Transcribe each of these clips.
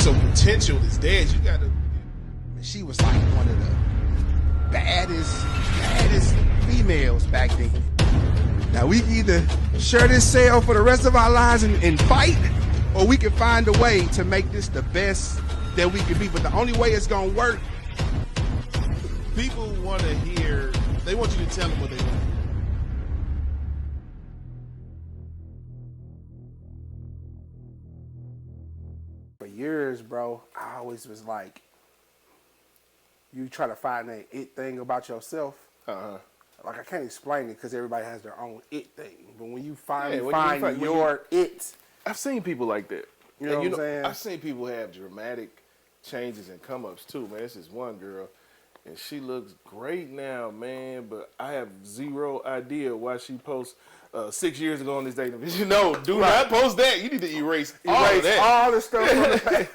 your potential is dead. You gotta. She was like one of the baddest females back then. Now we can either share this cell for the rest of our lives and fight, or we can find a way to make this the best that we can be. But the only way it's gonna work. People want to hear. They want you to tell them what they want. For years, bro, I always was like, you try to find that it thing about yourself. Like I can't explain it because everybody has their own it thing. But when you finally find your it, I've seen people like that. You know what I'm saying? I've seen people have dramatic changes and come ups too, man. This is one girl, and she looks great now, man. But I have zero idea why she posts 6 years ago on this date. You know, do not post that. You need to erase all of that. All the stuff on the page.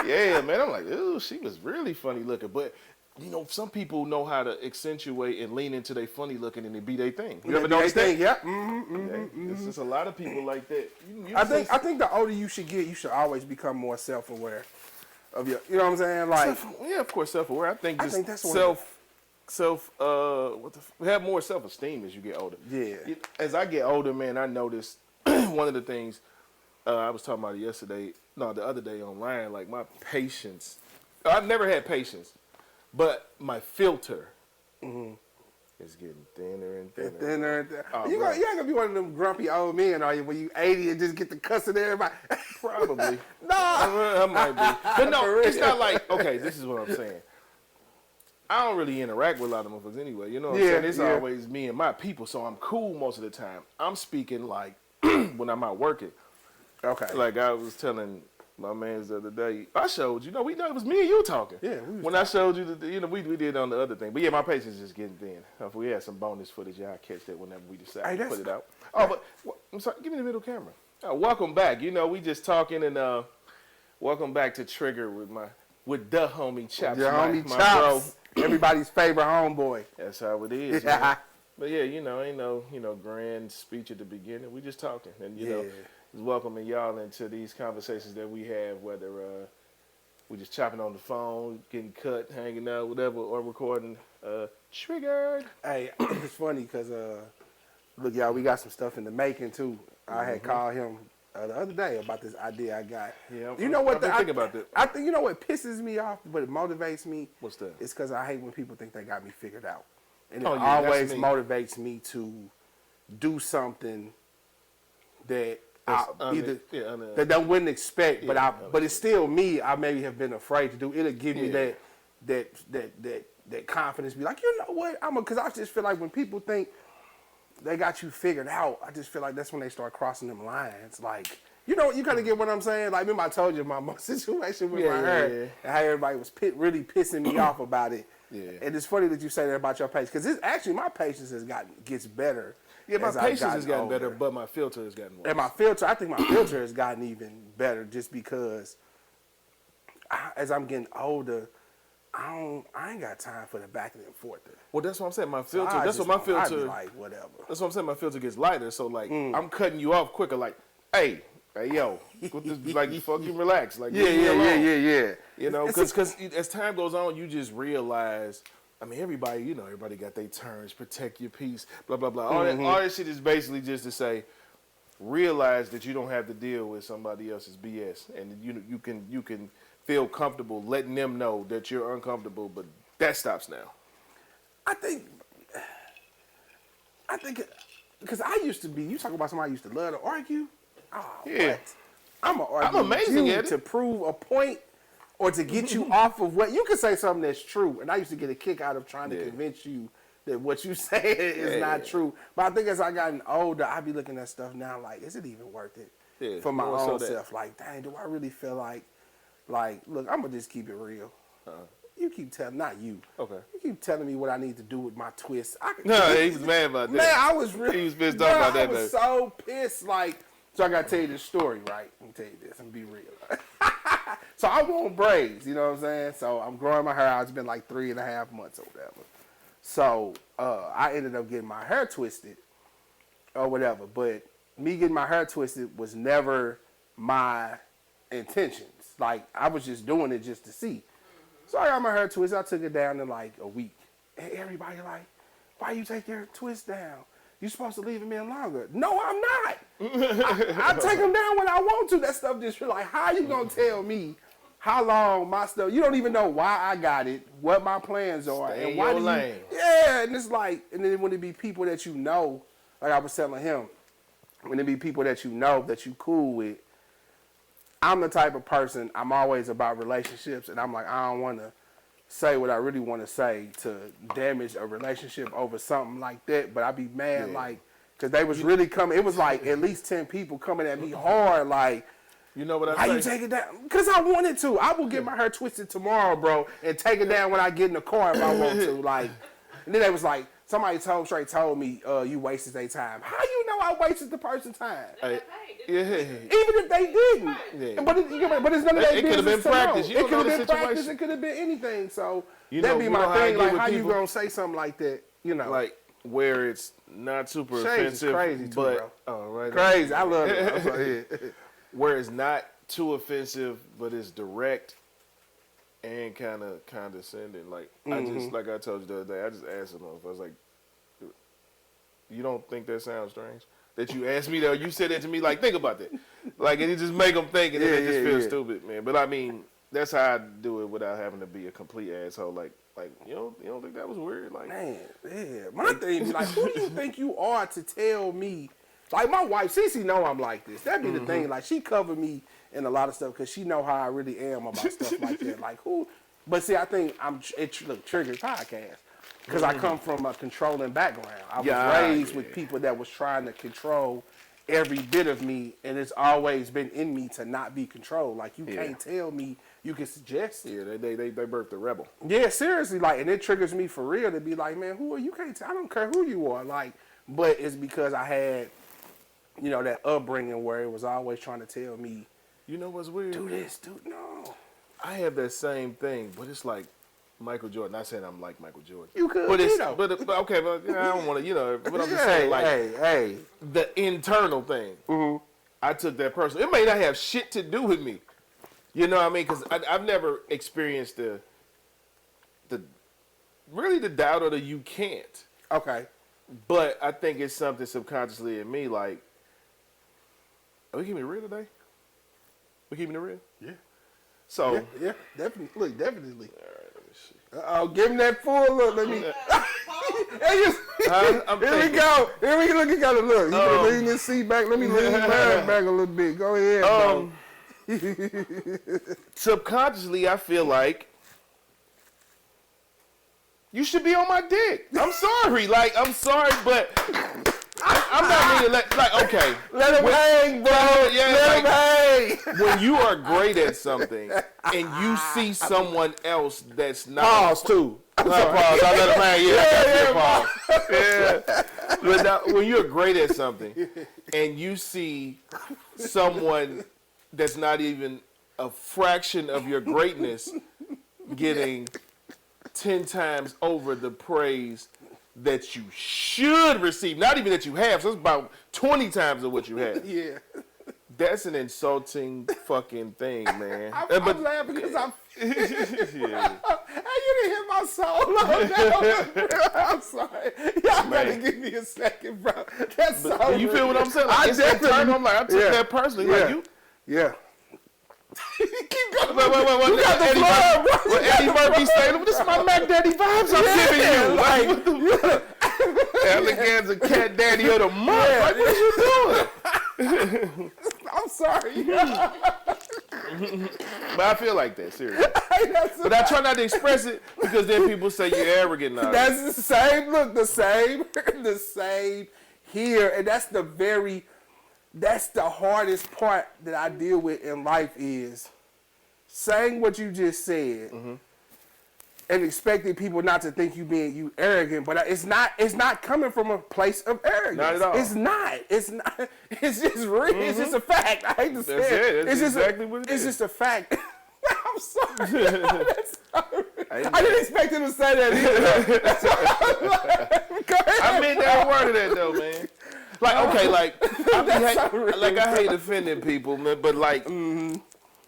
Yeah, man. I'm like, ooh, she was really funny looking. But you know, some people know how to accentuate and lean into their funny looking and it be their thing. You ever notice that? Yeah. There's just a lot of people like that. I think the older you should get, you should always become more self-aware of your. You know what I'm saying? Like, yeah, of course, self-aware. I think that's have more self-esteem as you get older. Yeah. As I get older, man, I noticed one of the things I was talking about the other day online. Like my patience, I've never had patience. But my filter is getting thinner and thinner. Oh, you ain't gonna be one of them grumpy old men, are you? When you 80 and just get to cussing everybody. Probably. No, I might be. But no, it's not like, okay, this is what I'm saying. I don't really interact with a lot of motherfuckers anyway. You know what I'm saying? It's always me and my people, so I'm cool most of the time. I'm speaking like when I'm out working. Okay. Like I was telling my man's the other day, I showed you. No, we know it was me and you talking. Yeah. When I showed you, we did on the other thing. But yeah, my patience is getting thin. If we had some bonus footage, y'all catch that whenever we decide to put it out. Oh, but I'm sorry. Give me the middle camera. Welcome back. You know, we just talking and welcome back to Trigger with the homie Chops. The homie Chops. Bro. Everybody's favorite homeboy. That's how it is. Man. But yeah, you know, ain't no grand speech at the beginning. We just talking and you know. Is welcoming y'all into these conversations that we have, whether we just chopping on the phone, getting cut, hanging out, whatever, or recording. Triggered. Hey, it's funny because look, y'all, we got some stuff in the making too. I had called him the other day about this idea I got. Yeah, you know what? I think about that. I think you know what pisses me off, but it motivates me. What's that? It's because I hate when people think they got me figured out, and it always motivates me to do something that. That I wouldn't expect, but it's still me. I maybe have been afraid to do. It'll give me that confidence. Be like, you know what? Because I just feel like when people think they got you figured out, I just feel like that's when they start crossing them lines. Like, you know, you kind of get what I'm saying. Like, remember I told you my situation with my hair and how everybody was really pissing me off about it. Yeah. And it's funny that you say that about your patience because actually my patience gets better. Yeah, my patience has gotten better, but my filter has gotten worse. And I think my filter has gotten even better just because as I'm getting older, I ain't got time for the back and forth. Well, that's what I'm saying. My filter, I be like, whatever. That's what I'm saying. My filter gets lighter, so like I'm cutting you off quicker. Like, hey, yo, like you fucking relax. Like, yeah. You know, because as time goes on, you just realize. I mean, everybody got their turns, protect your peace, blah, blah, blah. All that shit is basically just to say, realize that you don't have to deal with somebody else's BS. And you can feel comfortable letting them know that you're uncomfortable, but that stops now. I think, because I used to be, you talk about somebody I used to love to argue. Oh, yeah. What? I'm amazing at it. To prove a point. Or to get you off of what you can say something that's true, and I used to get a kick out of trying to convince you that what you say is not true. But I think as I gotten older, I be looking at stuff now like, is it even worth it for my own self? Like, dang, do I really feel like, look, I'm gonna just keep it real. You keep telling, not you. Okay. You keep telling me what I need to do with my twist. He was mad about that. Man, I was really. He was pissed off about that. I was so pissed, like. So I gotta tell you this story, right? Let me tell you this. I'm gonna be real. So I want braids, you know what I'm saying? So I'm growing my hair out. It's been like 3.5 months or whatever. So I ended up getting my hair twisted or whatever. But me getting my hair twisted was never my intentions. Like, I was just doing it just to see. So I got my hair twisted. I took it down in like a week. And everybody like, why you take your twist down? You supposed to leave them in longer. No, I'm not. I take them down when I want to. That stuff just like, how you gonna tell me how long my stuff? You don't even know why I got it, what my plans are, Stay and why in your lane. Yeah, and it's like, and then when it be people that you know, like I was telling him, when it be people that you know that you cool with, I'm the type of person, I'm always about relationships, and I'm like, I don't want to say what I really want to say to damage a relationship over something like that, but I be mad, like, because they was really coming, it was like at least 10 people coming at me hard, like, you know what I why say? you take it down? Because I wanted to. I will get my hair twisted tomorrow, bro, and take it down when I get in the car if I want to, like, and then they was like, somebody told me, you wasted their time. How you know I wasted the person's time? Yeah. Even if they didn't. Yeah. But it's none of their business. It could have been practice. It could have been practice. It could have been anything. So that'd be my thing. Like, how you gonna say something like that? You know, like where it's not super Shades is offensive, crazy too, but bro. Crazy. I love it. I'm sorry. where it's not too offensive, but it's direct and kind of condescending. Like I just, like I told you the other day, I just asked him. I was like, "You don't think that sounds strange?" That you asked me that, you said that to me, like, think about that. Like, and it just make them think, and then they just feel stupid, man. But I mean, that's how I do it without having to be a complete asshole. Like you don't think that was weird? Like, man, yeah. My thing is like, who do you think you are to tell me? Like, my wife, Cece, know I'm like this. That'd be the thing. Like, she covered me in a lot of stuff because she know how I really am about stuff like that. Like, who? But see, I think look, Trigger podcast. Because I come from a controlling background. I was raised with people that was trying to control every bit of me, and it's always been in me to not be controlled. Like, you can't tell me, you can suggest it. Yeah, they birthed a rebel. Yeah, seriously, like, and it triggers me for real to be like, man, who are you? Can't tell. I don't care who you are. Like, but it's because I had, you know, that upbringing where it was always trying to tell me, you know what's weird? do this, do no. I have that same thing, but it's like Michael Jordan. Not saying I'm like Michael Jordan. You could, but it's, you know. but okay, but I don't want to, you know. But I'm just saying, like, hey, the internal thing. I took that personal. It may not have shit to do with me. You know what I mean? Because I've never experienced the doubt or the you can't. Okay. But I think it's something subconsciously in me. Like, are we keeping it real today? We keeping it real? Yeah. So yeah, definitely. Look, definitely. all right, let me see. Give him that full look. Let me. Here we go. Here we look. You gotta look. You gotta lean this seat back. Let me lean mine back a little bit. Go ahead, bro. Subconsciously, I feel like you should be on my dick. I'm sorry. Like, I'm sorry, but I'm not meaning like, okay. Let him hang, bro. Let him hang. When you are great at something and you see someone else that's not. Pause, too. Pause. I let him hang. Yeah. But now, when you're great at something and you see someone that's not even a fraction of your greatness getting 10 times over the praise that you should receive, not even that you have, so it's about 20 times of what you have. Yeah. That's an insulting fucking thing, man. I'm laughing because I'm. Yeah. Hey, you didn't hit my soul. No, I'm sorry. Y'all gotta give me a second, bro. That's so. You feel what I'm saying? Like, I definitely. I'm like, I took that personally. Yeah. Like, you. Yeah. Keep going. Wait. You got the floor, bro. Eddie Murphy saying, this is my Mac Daddy vibes I'm giving you. Like, Elegans and Cat Daddy of the month. Yeah. Like, what are you doing? I'm sorry. But I feel like that, seriously. But I try not to express it because then people say you're arrogant now. That's the same. Look, the same here, and that's the hardest part that I deal with in life is saying what you just said and expecting people not to think you arrogant, but it's not coming from a place of arrogance. Not at all. It's not. It's just real. It's just a fact. I hate to say it. That's exactly what it is. It's just a fact. I'm sorry. I didn't expect him to say that either. Go ahead. I meant every word of that though, man. Like, okay, like I hate offending people, man, but like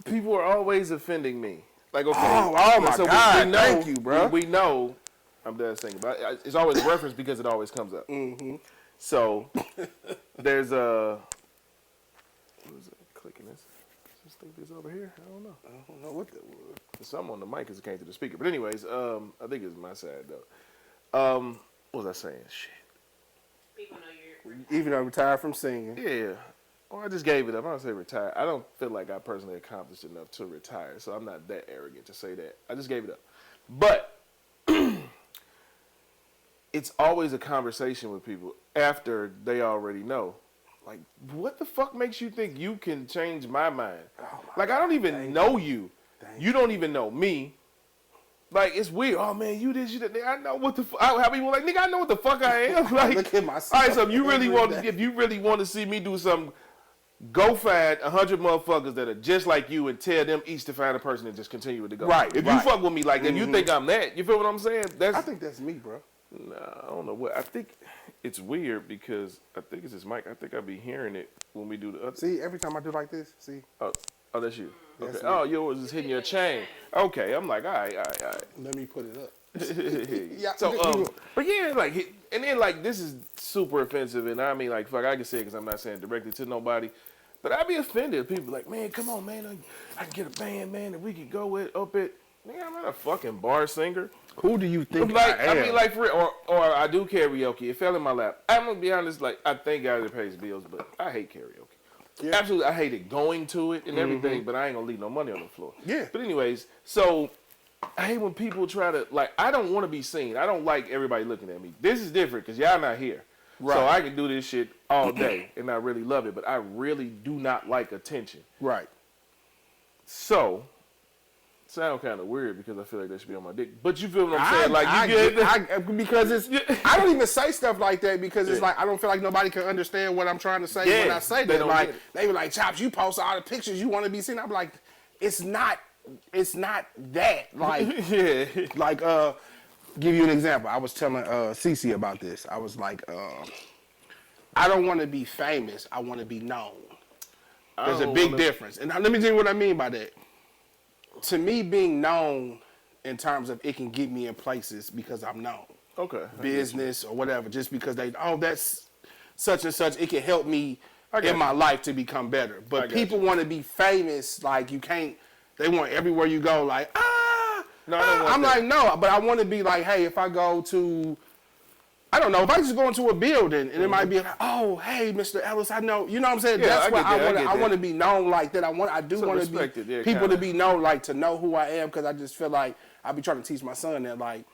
people are always offending me. Like, okay. Oh my so God, we know, thank you, bro. We know, I'm done saying, but it's always referenced because it always comes up. So, there's a, what is it, clicking this? Just think this over here? I don't know. I don't know what that was. There's something on the mic because it came to the speaker. But anyways, I think it's my side, though. What was I saying? Shit. People know you're. Even though I'm retired from singing. Yeah. Well, I just gave it up. I don't say retire. I don't feel like I personally accomplished enough to retire, so I'm not that arrogant to say that. I just gave it up. But it's always a conversation with people after they already know. Like, what the fuck makes you think you can change my mind? Like, I don't even know you. You don't even know me. Like, it's weird. Oh, man, you this, you that. I know what the fuck. How people like, nigga, I know what the fuck I am. Like, Look at myself. all right, so if you really every want to see me do something, go find 100 motherfuckers that are just like you and tell them each to find a person and just continue to go. Right, If you right. fuck with me like that, you think I'm that. You feel what I'm saying? I think that's me, bro. Nah, I don't know what. I think it's weird because I think it's this mic. I think I be hearing it when we do the other. See, every time I do like this, see? Oh, that's you. Okay. That's me. Oh, yours is hitting your chain. Okay, I'm like, all right. Let me put it up. Yeah. So, but yeah, like, and then like this is super offensive, and I mean, like, fuck, I can say it because I'm not saying directly to nobody, but I'd be offended if people like, man, come on, man, I can get a band, man, and we could go up it. Nigga, I'm not a fucking bar singer. Who do you think Like, I am? I mean, like, for real, or I do karaoke. It fell in my lap. I'm gonna be honest, like, I thank God it pays bills, but I hate karaoke. Yeah. Absolutely, I hated going to it and everything, but I ain't gonna leave no money on the floor. Yeah. But anyways, so I hate when people try to, like, I don't want to be seen. I don't like everybody looking at me. This is different because y'all not here. Right. So I can do this shit all day and I really love it, but I really do not like attention. Right. So, sound kind of weird because I feel like that should be on my dick. But you feel what I'm saying? Like, you get because it's, I don't even say stuff like that because it's like, I don't feel like nobody can understand what I'm trying to say when I say they that. don't Like, get it. they were like, Chops, you post all the pictures you want to be seen. I'm like, it's not that. Like, yeah. like, give you an example. I was telling Cece about this. I was like, I don't want to be famous. I want to be known. There's a big difference. And now, let me tell you what I mean by that. To me, being known in terms of it can get me in places because I'm known. Okay. Business or whatever, just because that's such and such, it can help me in my life to become better. But people want to be famous, like you can't, they want everywhere you go, like, No, I don't want I'm that. like, no, but I want to be like, hey, if I go to, I don't know, if I just go into a building and it might be like, oh, hey, Mr. Ellis, I know, you know what I'm saying? Yeah, That's what I I want to be known like that. I do So want to respected, be yeah, people kinda. to be known, like to know who I am, because I just feel like I be trying to teach my son that like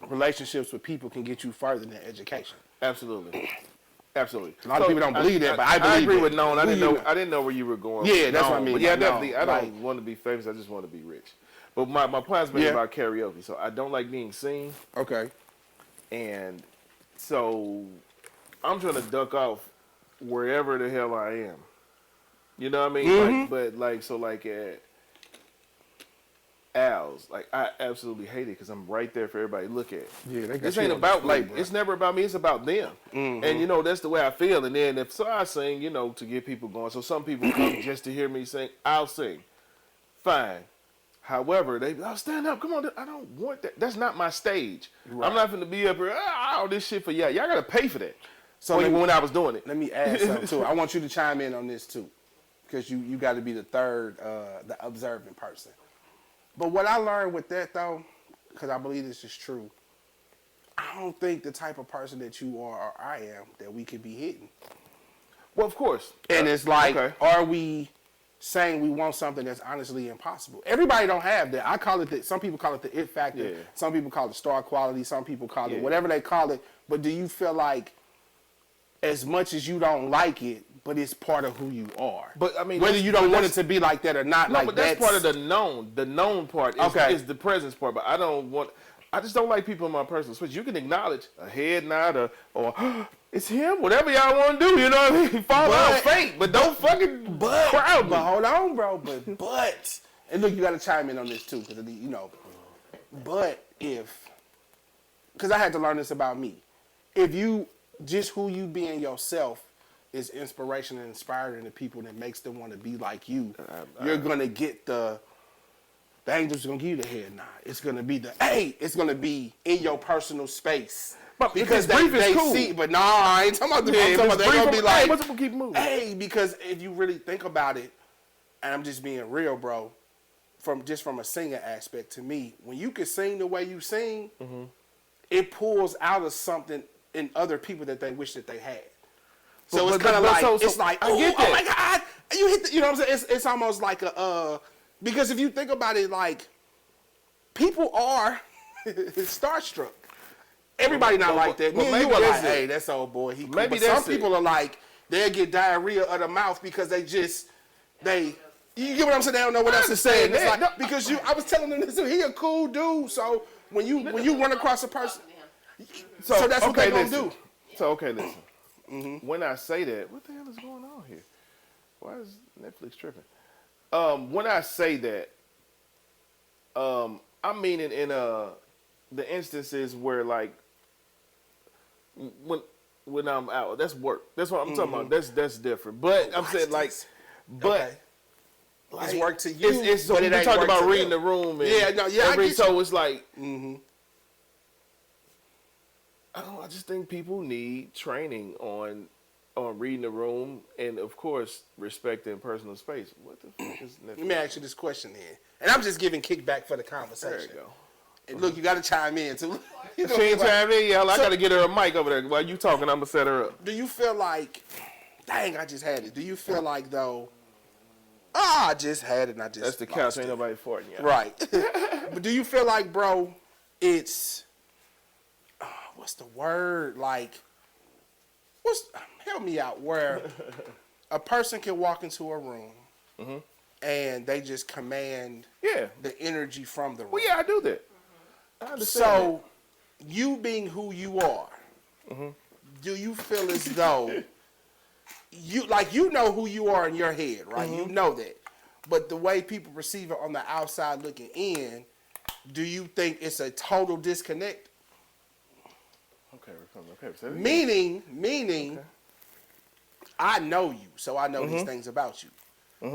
relationships with people can get you further than education. Absolutely. Absolutely. A lot of people don't believe that, but I believe I agree it. with known. Who you know? I didn't know where you were going. Yeah, with that's what I known. mean But yeah, by definitely. known. I don't Like- want to be famous. I just want to be rich. But my plan's been Yeah. about karaoke, so I don't like being seen, Okay. and so I'm trying to duck off wherever the hell I am. You know what I mean? Like, but like, so like at Al's, like I absolutely hate it because I'm right there for everybody to look at. Yeah, they got This you ain't on about display, like bro. it's never about me. It's about them. And you know that's the way I feel. And then if so, I sing, you know, to get people going. So some people come just to hear me sing. I'll sing, fine. However, they stand up. Come on, I don't want that. That's not my stage. Right. I'm not gonna be up here. All this shit for y'all. Y'all gotta pay for that. So So let me- when I was doing it, Let me add something too. I want you to chime in on this too, because you got to be the third, the observant person. But what I learned with that though, because I believe this is true, I don't think the type of person that you are or I am that we could be hitting. well, of course. And it's like, okay. are we saying we want something that's honestly impossible? Everybody don't have that. I call it some people call it the it factor. Yeah. Some people call it star quality. Some people call Yeah. it whatever they call it. But do you feel like, as much as you don't like it, but it's part of who you are? But I mean, whether that's- you don't but want it that's- to be like that or not, No, like but that's part of the known. The known part is, Okay. is the presence part. But I don't want. I just don't like people in my personal space. You can acknowledge a head nod or it's him. Whatever y'all want to do, you know what I mean? Fall out faint, but don't fucking crowd me. But hold on, bro. But and look, you got to chime in on this too, because you know. But because I had to learn this about me, if you just who you being yourself is inspiration and inspiring to people that makes them want to be like you, you're gonna get the angels gonna give you the head nod. It's gonna be it's gonna be in your personal space. But because brief is they cool. see, but no, I ain't talking about the I'm talking about they're gonna be like, hey, what's up, we'll keep moving. Hey, because if you really think about it, and I'm just being real, bro, from a singer aspect, to me, when you can sing the way you sing, it pulls out of something in other people that they wish that they had. So it's kind of like, it's like, oh my God, you hit you know what I'm saying? It's almost like because if you think about it, like, people are starstruck. Everybody not like that. Me and you are like, hey, that's old boy. He cool. But some people are like, they'll get diarrhea of the mouth because you get what I'm saying? They don't know what else to say. It's like, because I was telling them this, he a cool dude. So when you run across a person, so that's what they gonna do. So listen. When I say that, what the hell is going on here? Why is Netflix tripping? When I say that, I mean it in the instances where, like, when I'm out, that's work. That's what I'm talking about. That's different. But I'm saying, like, like, it's work to you. It's but we talking about reading the room. And so it's like, I just think people need training on reading the room and, of course, respecting personal space. What the fuck is Netflix? Let me ask you this question then, and I'm just giving kickback for the conversation. There you go. And look, you got to chime in too. She ain't chime in, I got to get her a mic over there. While you talking, I'm going to set her up. Do you feel like, dang, I just had it. Do you feel like, though, I just had it and I just That's the couch, ain't nobody farting yet. Right. But do you feel like, bro, it's, what's the word? Like, help me out, where a person can walk into a room and they just command the energy from the room. Well, yeah, I do that. So, you being who you are, do you feel as though you know who you are in your head, right? You know that. But the way people perceive it on the outside looking in, do you think it's a total disconnect? Okay. Meaning, I know you, so I know these things about you.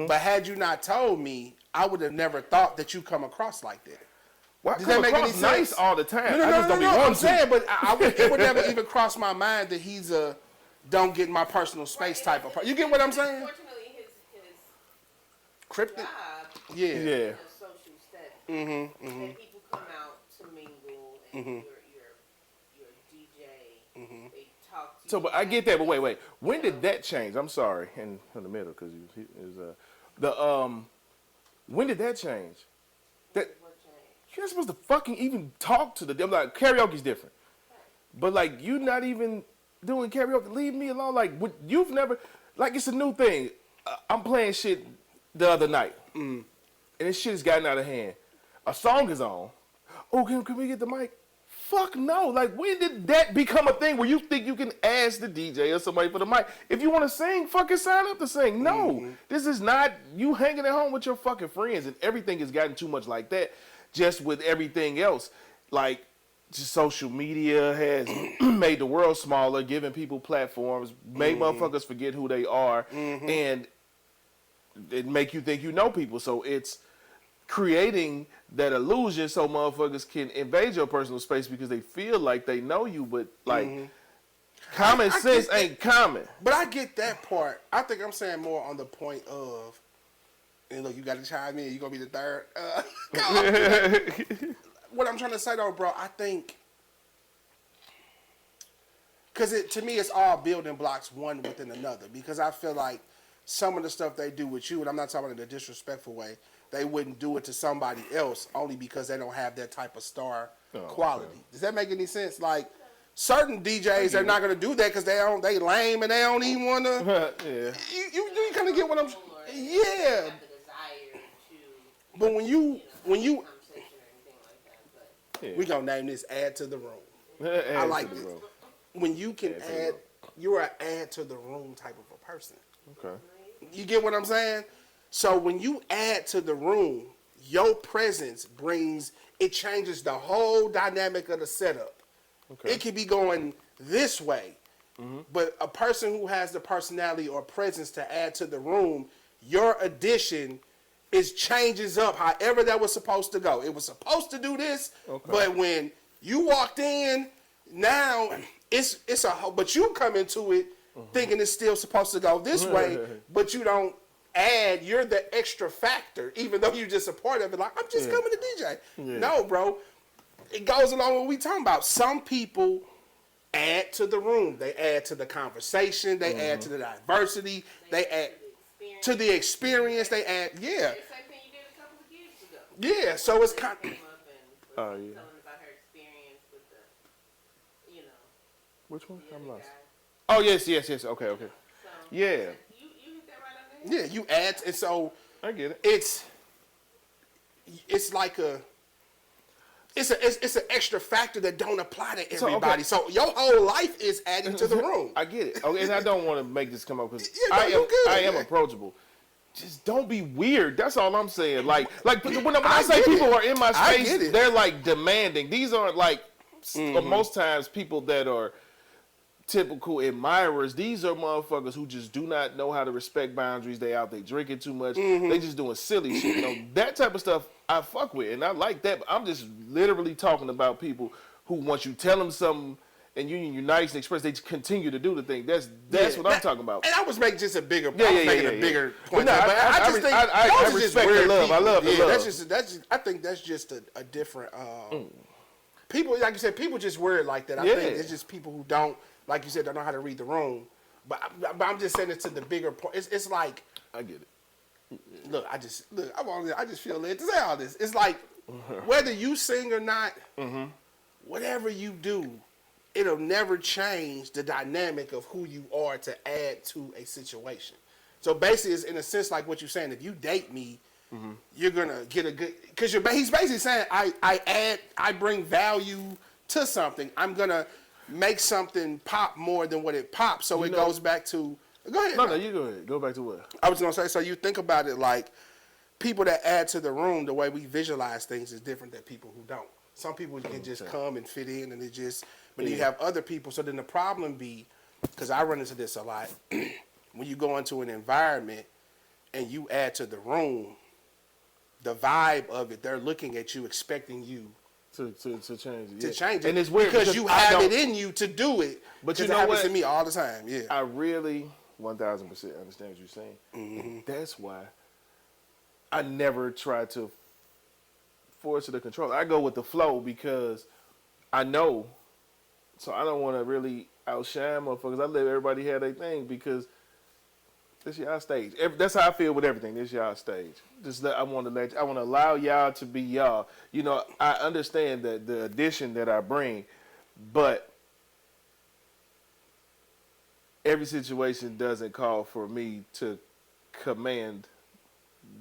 But had you not told me, I would have never thought that you come across like that. Well, does that make any sense? Nice all the time. I just don't be wanting I'm saying, but it would never even cross my mind that he's a don't get in my personal space type of person. You get what I'm saying? Unfortunately, his Cryptic. job Yeah. is social studies. And people come out to mingle, and you're a DJ. They talk to you. So, but I get that. But wait. When did that change? I'm sorry, in the middle, because when did that change? You're not supposed to fucking even talk to the. I'm like, karaoke's different, but like, you not even doing karaoke. Leave me alone. Like, you've never, like, it's a new thing. I'm playing shit the other night, and this shit has gotten out of hand. A song is on. Oh, can we get the mic? Fuck no. Like, when did that become a thing where you think you can ask the DJ or somebody for the mic? If you want to sing, fucking sign up to sing. No, this is not you hanging at home with your fucking friends, and everything has gotten too much like that. Just with everything else, like, just social media has made the world smaller, giving people platforms, made motherfuckers forget who they are, and it make you think you know people. So it's creating that illusion so motherfuckers can invade your personal space because they feel like they know you, but like common sense ain't common. But I get that part. I think I'm saying more on the point of, and look, you got to chime in. You're going to be the third. What I'm trying to say, though, bro, I think, because to me, it's all building blocks one within another. Because I feel like some of the stuff they do with you, and I'm not talking in a disrespectful way, they wouldn't do it to somebody else only because they don't have that type of star quality. Okay. Does that make any sense? Like, certain DJs are not going to do that because they lame and they don't even want to. You kind of get what I'm. Yeah. But when you we gonna name this add to the room. I like this. When you can add, you're an add to the room type of a person. Okay. You get what I'm saying? So when you add to the room, your presence changes the whole dynamic of the setup. Okay. It could be going this way, But a person who has the personality or presence to add to the room, your addition changes up however that was supposed to go. It was supposed to do this, but when you walked in, now it's a whole, but you come into it thinking it's still supposed to go this way, but you don't add, you're the extra factor, even though you're just a part of it. Like, I'm just coming to DJ. No, bro. It goes along with what we talking about. Some people add to the room. They add to the conversation. They add to the diversity. They add to the experience. They add, The same thing you did a couple of years ago. Yeah, so it's kind of. Came up and was telling about her experience with the, you know. Which one? the I'm other lost. guy. Oh, yes. Okay. So, Yeah. You hit that right on there? Yeah, you add, and so I get it. it's like it's an extra factor that don't apply to everybody. So your whole life is adding to the room. I get it. Okay, and I don't want to make this come up because you good, I am man. approachable. Just don't be weird. That's all I'm saying. Like when I say get people it. are in my I space, get it. they're like demanding. These aren't like most times people that are typical admirers. These are motherfuckers who just do not know how to respect boundaries. They out there drinking too much. They just doing silly shit. You know, that type of stuff I fuck with, and I like that. But I'm just literally talking about people who once you tell them something and you're nice and express, they just continue to do the thing. That's what I'm talking about. And I was making just a bigger point. Yeah. Bigger But point. no, But I just think I those are just respect the weird love. people. I love the love. That's just I think that's just a different people, like you said, people just weird like that. I think it's just people who don't, like you said, don't know how to read the room. But I'm just saying it to the bigger point. It's like, I get it. look, I just feel led to say all this. It's like whether you sing or not, whatever you do, it'll never change the dynamic of who you are to add to a situation. So basically, it's in a sense like what you're saying. If you date me, you're gonna get a good, because he's basically saying I bring value to something. I'm gonna make something pop more than what it pops. So it goes back to, go ahead. No, you go ahead. Go back to what? I was gonna say, so you think about it like people that add to the room, the way we visualize things is different than people who don't. Some people can just come and fit in, and but then you have other people. So then the problem be, because I run into this a lot, when you go into an environment and you add to the room, the vibe of it, they're looking at you, expecting you to change it. to change it. And it's weird because you have it in you to do it. But you it know happens what? to me all the time. Yeah. I really 1000% understand what you're saying. That's why I never try to force it or control. I go with the flow because I know. So I don't want to really outshine motherfuckers. I let everybody have their thing because this y'all stage. That's how I feel with everything. This y'all stage. I want to allow y'all to be y'all. You know, I understand that the addition that I bring, but every situation doesn't call for me to command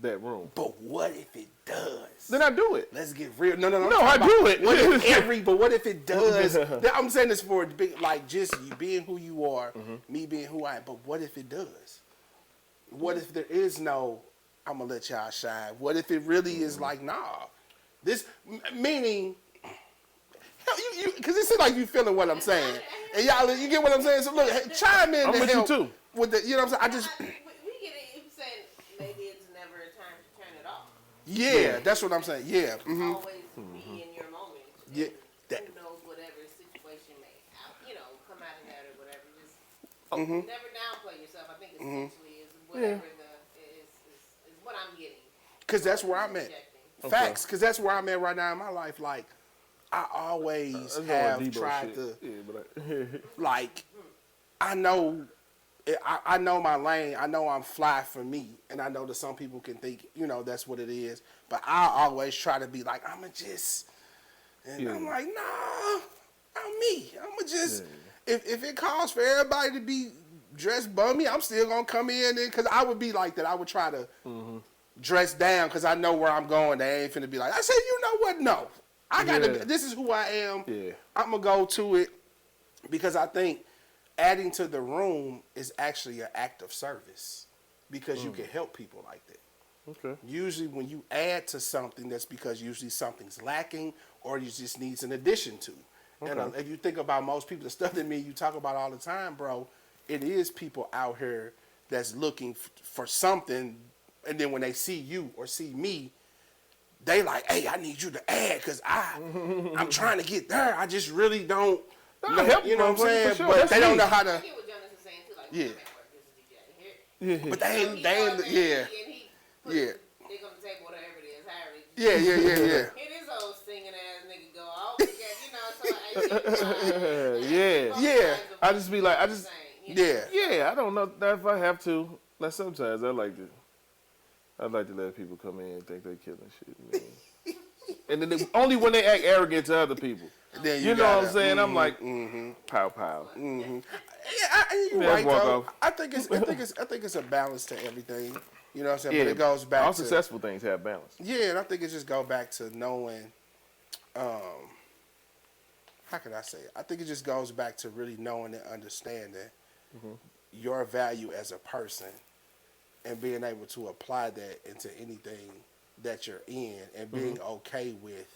that room. But what if it does? Then I do it. Let's get real. No, I do it. But what if it does? I'm saying this for like just you being who you are, me being who I am. But what if it does? What if there is no, I'm gonna let y'all shine? What if it really is like, nah? This meaning, you because it seems like you feeling what I'm saying, and y'all, you get what I'm saying. So look, chime in. I'm to with help you too. With the, you know what I'm saying? We get it. You saying maybe it's never a time to turn it off. Yeah, that's what I'm saying. Yeah. Always be in your moment. Yeah. Who knows whatever situation may, come out of that or whatever. Just never downplay yourself. I think essentially is whatever is what I'm getting. Because that's where I'm at. Projecting. Facts. Because that's where I'm at right now in my life. Like, I always have tried to, like, I know my lane. I know I'm fly for me. And I know that some people can think, that's what it is. But I always try to be like, I'm like, nah, I'm me. I'm just, if it calls for everybody to be dressed bummy, I'm still going to come in. Because I would be like that. I would try to dress down because I know where I'm going. They ain't finna be like, I said, you know what? No. I got to, this is who I am. Yeah. I'm going to go to it because I think adding to the room is actually an act of service because you can help people like that. Okay. Usually when you add to something, that's because usually something's lacking or you just needs an addition to. And Okay. if you think about most people, the stuff that me you talk about all the time, bro, it is people out here that's looking for something, and then when they see you or see me, they like, hey, I need you to add because I'm trying to get there. I just really don't. Nah, help You know what I'm motherfucker, for saying? sure. But That's they don't me. know how I to. get what Jonas is saying too. Like, Yeah. I'm at work, this is DJ here. Yeah. But they So ain't. he They goes ain't. and Yeah. he puts Yeah. the dick on the table, whatever it is, however it is. Yeah. Here this old singing ass nigga go, oh, we got, you know, so I Yeah. I just be like, Yeah. yeah, I don't know if I have to. Like sometimes I like to let people come in and think they killing shit, man. And then only when they act arrogant to other people. Then You know gotta, what I'm saying? I'm like, mm-hmm. pow. Yeah, you're Yeah, right walk though. off. I think it's a balance to everything. You know what I'm saying? Yeah, But it goes back all to successful things have balance. yeah, and I think it just go back to knowing. How can I say it? I think it just goes back to really knowing and understanding your value as a person, and being able to apply that into anything that you're in, and being okay with.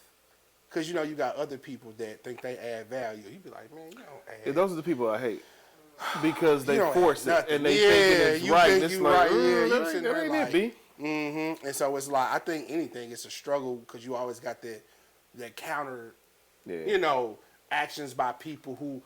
Because you know you got other people that think they add value. You be like, man, you don't add. Yeah, those are the people I hate because they You don't force add it nothing. and they Yeah, thinking it's you right. think And it's you like, right. Yeah, you that sitting ain't there it, like- B. And so it's like I think anything it's a struggle because you always got that counter, Yeah. you know, actions by people who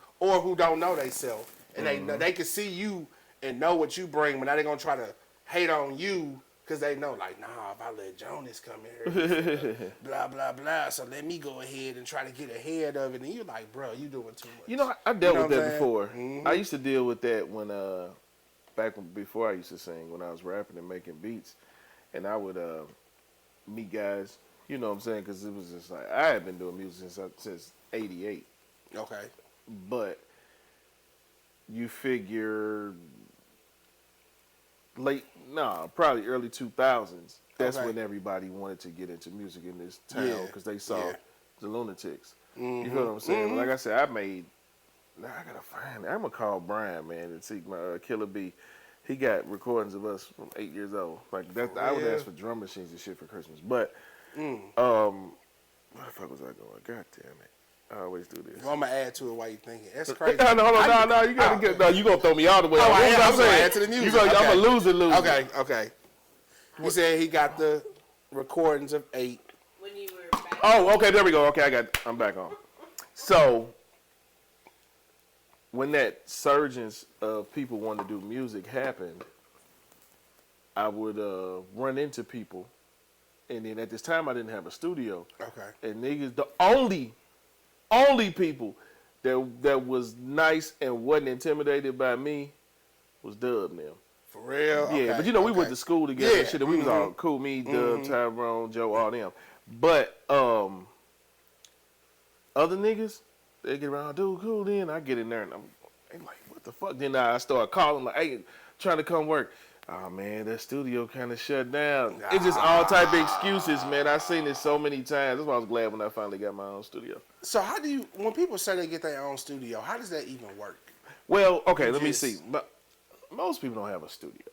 don't know themselves, and they can see you and know what you bring, but now they're gonna try to hate on you because they know like, nah, if I let Jonas come in here, blah blah blah, so let me go ahead and try to get ahead of it, and you're like, bro, you doing too much. You know, I dealt know with what that I'm before. saying? I used to deal with that when before I used to sing, when I was rapping and making beats, and I would meet guys. You know what I'm saying? Because it was just like I had been doing music since '88, Okay. but you figure probably early 2000s. That's Okay. when everybody wanted to get into music in this town Yeah, because they saw yeah. the Lunatics. You feel what I'm saying? But like I said, I gotta find it. I'm gonna call Brian, man, and see my Killer B. He got recordings of us from 8 years old. Like that, I would real? ask for drum machines and shit for Christmas. But where the fuck was I going? God damn it! I always do this. Well, I'm gonna add to it while you thinking. That's crazy. No, you gotta get. No, you gonna throw me all the way. Oh, out. What I was am. I I'm gonna saying? add to the music. I'm Okay. a loser. Okay. He said he got the recordings of 8. When you were back. Oh, okay, there we go. Okay, I'm back on. So, when that surgence of people wanting to do music happened, I would run into people, and then at this time I didn't have a studio. Okay. And niggas, the only people that was nice and wasn't intimidated by me was Dub now. For real? Yeah, Okay. but you know, we went to school together and Yeah. shit, and we was all cool. Me, Dub, Tyrone, Joe, all them. But other niggas, they get around, dude, cool. Then I get in there and I'm like, what the fuck? Then I start calling like, hey, trying to come work. Oh man, that studio kind of shut down. It's just all type of excuses, man. I seen it so many times. That's why I was glad when I finally got my own studio. So how do you, when people say they get their own studio, how does that even work? Well, okay, let me Just- see. But most people don't have a studio.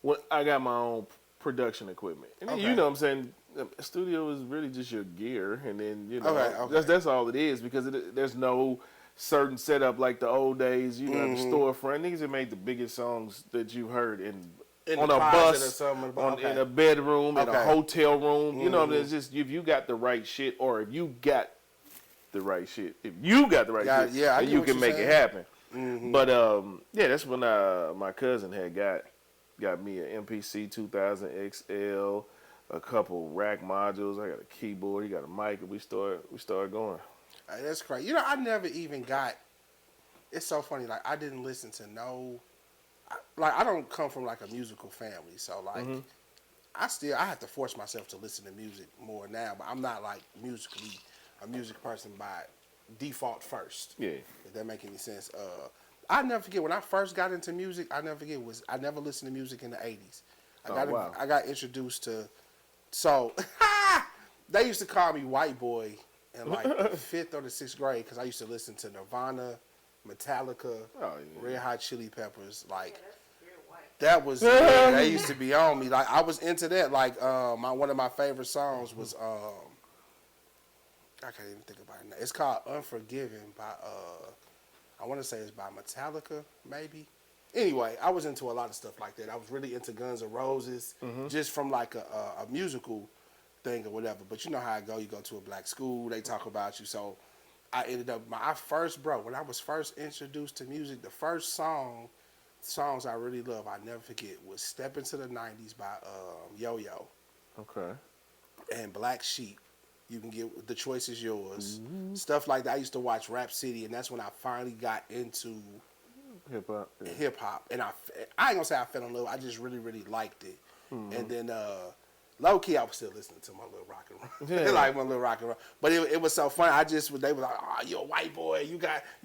Well, I got my own production equipment, and then, Okay. you know what I'm saying. A studio is really just your gear, and then you know Okay. that's all it is because there's no certain setup like the old days. You know, the storefront niggas that made the biggest songs that you heard In on the a closet bus, or something, in okay. a bedroom, in a Okay. hotel room. You know, what I mean? It's just if you got the right shit, or if you got the right shit, I then get you what can you're make saying. it happen. But yeah, that's when my cousin had got me an MPC 2000 XL, a couple rack modules. I got a keyboard. He got a mic, and we started going. Hey, that's crazy. You know, I never even got. It's so funny. Like I didn't listen to no. I don't come from like a musical family, so like I have to force myself to listen to music more now. But I'm not like musically a music person by default first. Yeah. If that make any sense. I never forget when I first got into music. I never listened to music in the '80s. Wow. I got introduced to. So they used to call me white boy in like the 5th or the 6th grade because I used to listen to Nirvana, Metallica, Red Hot Chili Peppers. Like that was they used to be on me. Like I was into that. Like one of my favorite songs was I can't even think about it now. It's called Unforgiven by I want to say it's by Metallica, maybe. Anyway, I was into a lot of stuff like that. I was really into Guns N' Roses, just from like a musical thing or whatever. But you know how it go. You go to a black school, they talk about you. So I ended up, when I was first introduced to music, the first songs I really love, I never forget, was Step Into the 90s by Yo-Yo. Okay. And Black Sheep. You can get The Choice Is Yours. Stuff like that. I used to watch Rap City, and that's when I finally got into hip-hop. Yeah. Hip-hop. And I ain't gonna say I fell in love. I just really, really liked it. And then low-key, I was still listening to my little rock and roll. Yeah. Like my little rock and roll. But it was so funny. They were like, oh, you're a white boy. You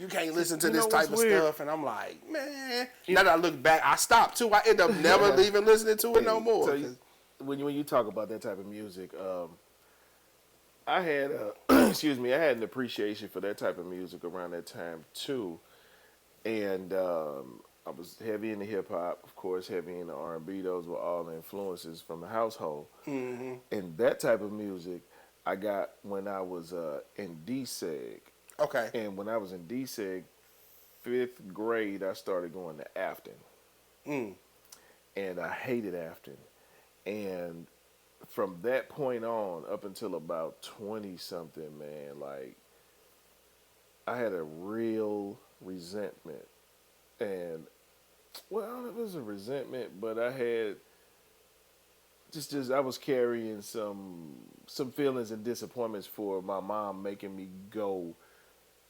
can't listen to this type of stuff. And I'm like, man. Now that I look back, I stopped too. I end up never even listening to it no more. So when you talk about that type of music, I had I had an appreciation for that type of music around that time too, and I was heavy into hip hop, of course, heavy into R&B. Those were all the influences from the household, and that type of music I got when I was in DSEG. Okay. And when I was in DSEG, 5th grade, I started going to Afton, and I hated Afton, and from that point on up until about 20-something, man, like, I had a real resentment. And, well, it was a resentment, but I had I was carrying some feelings and disappointments for my mom making me go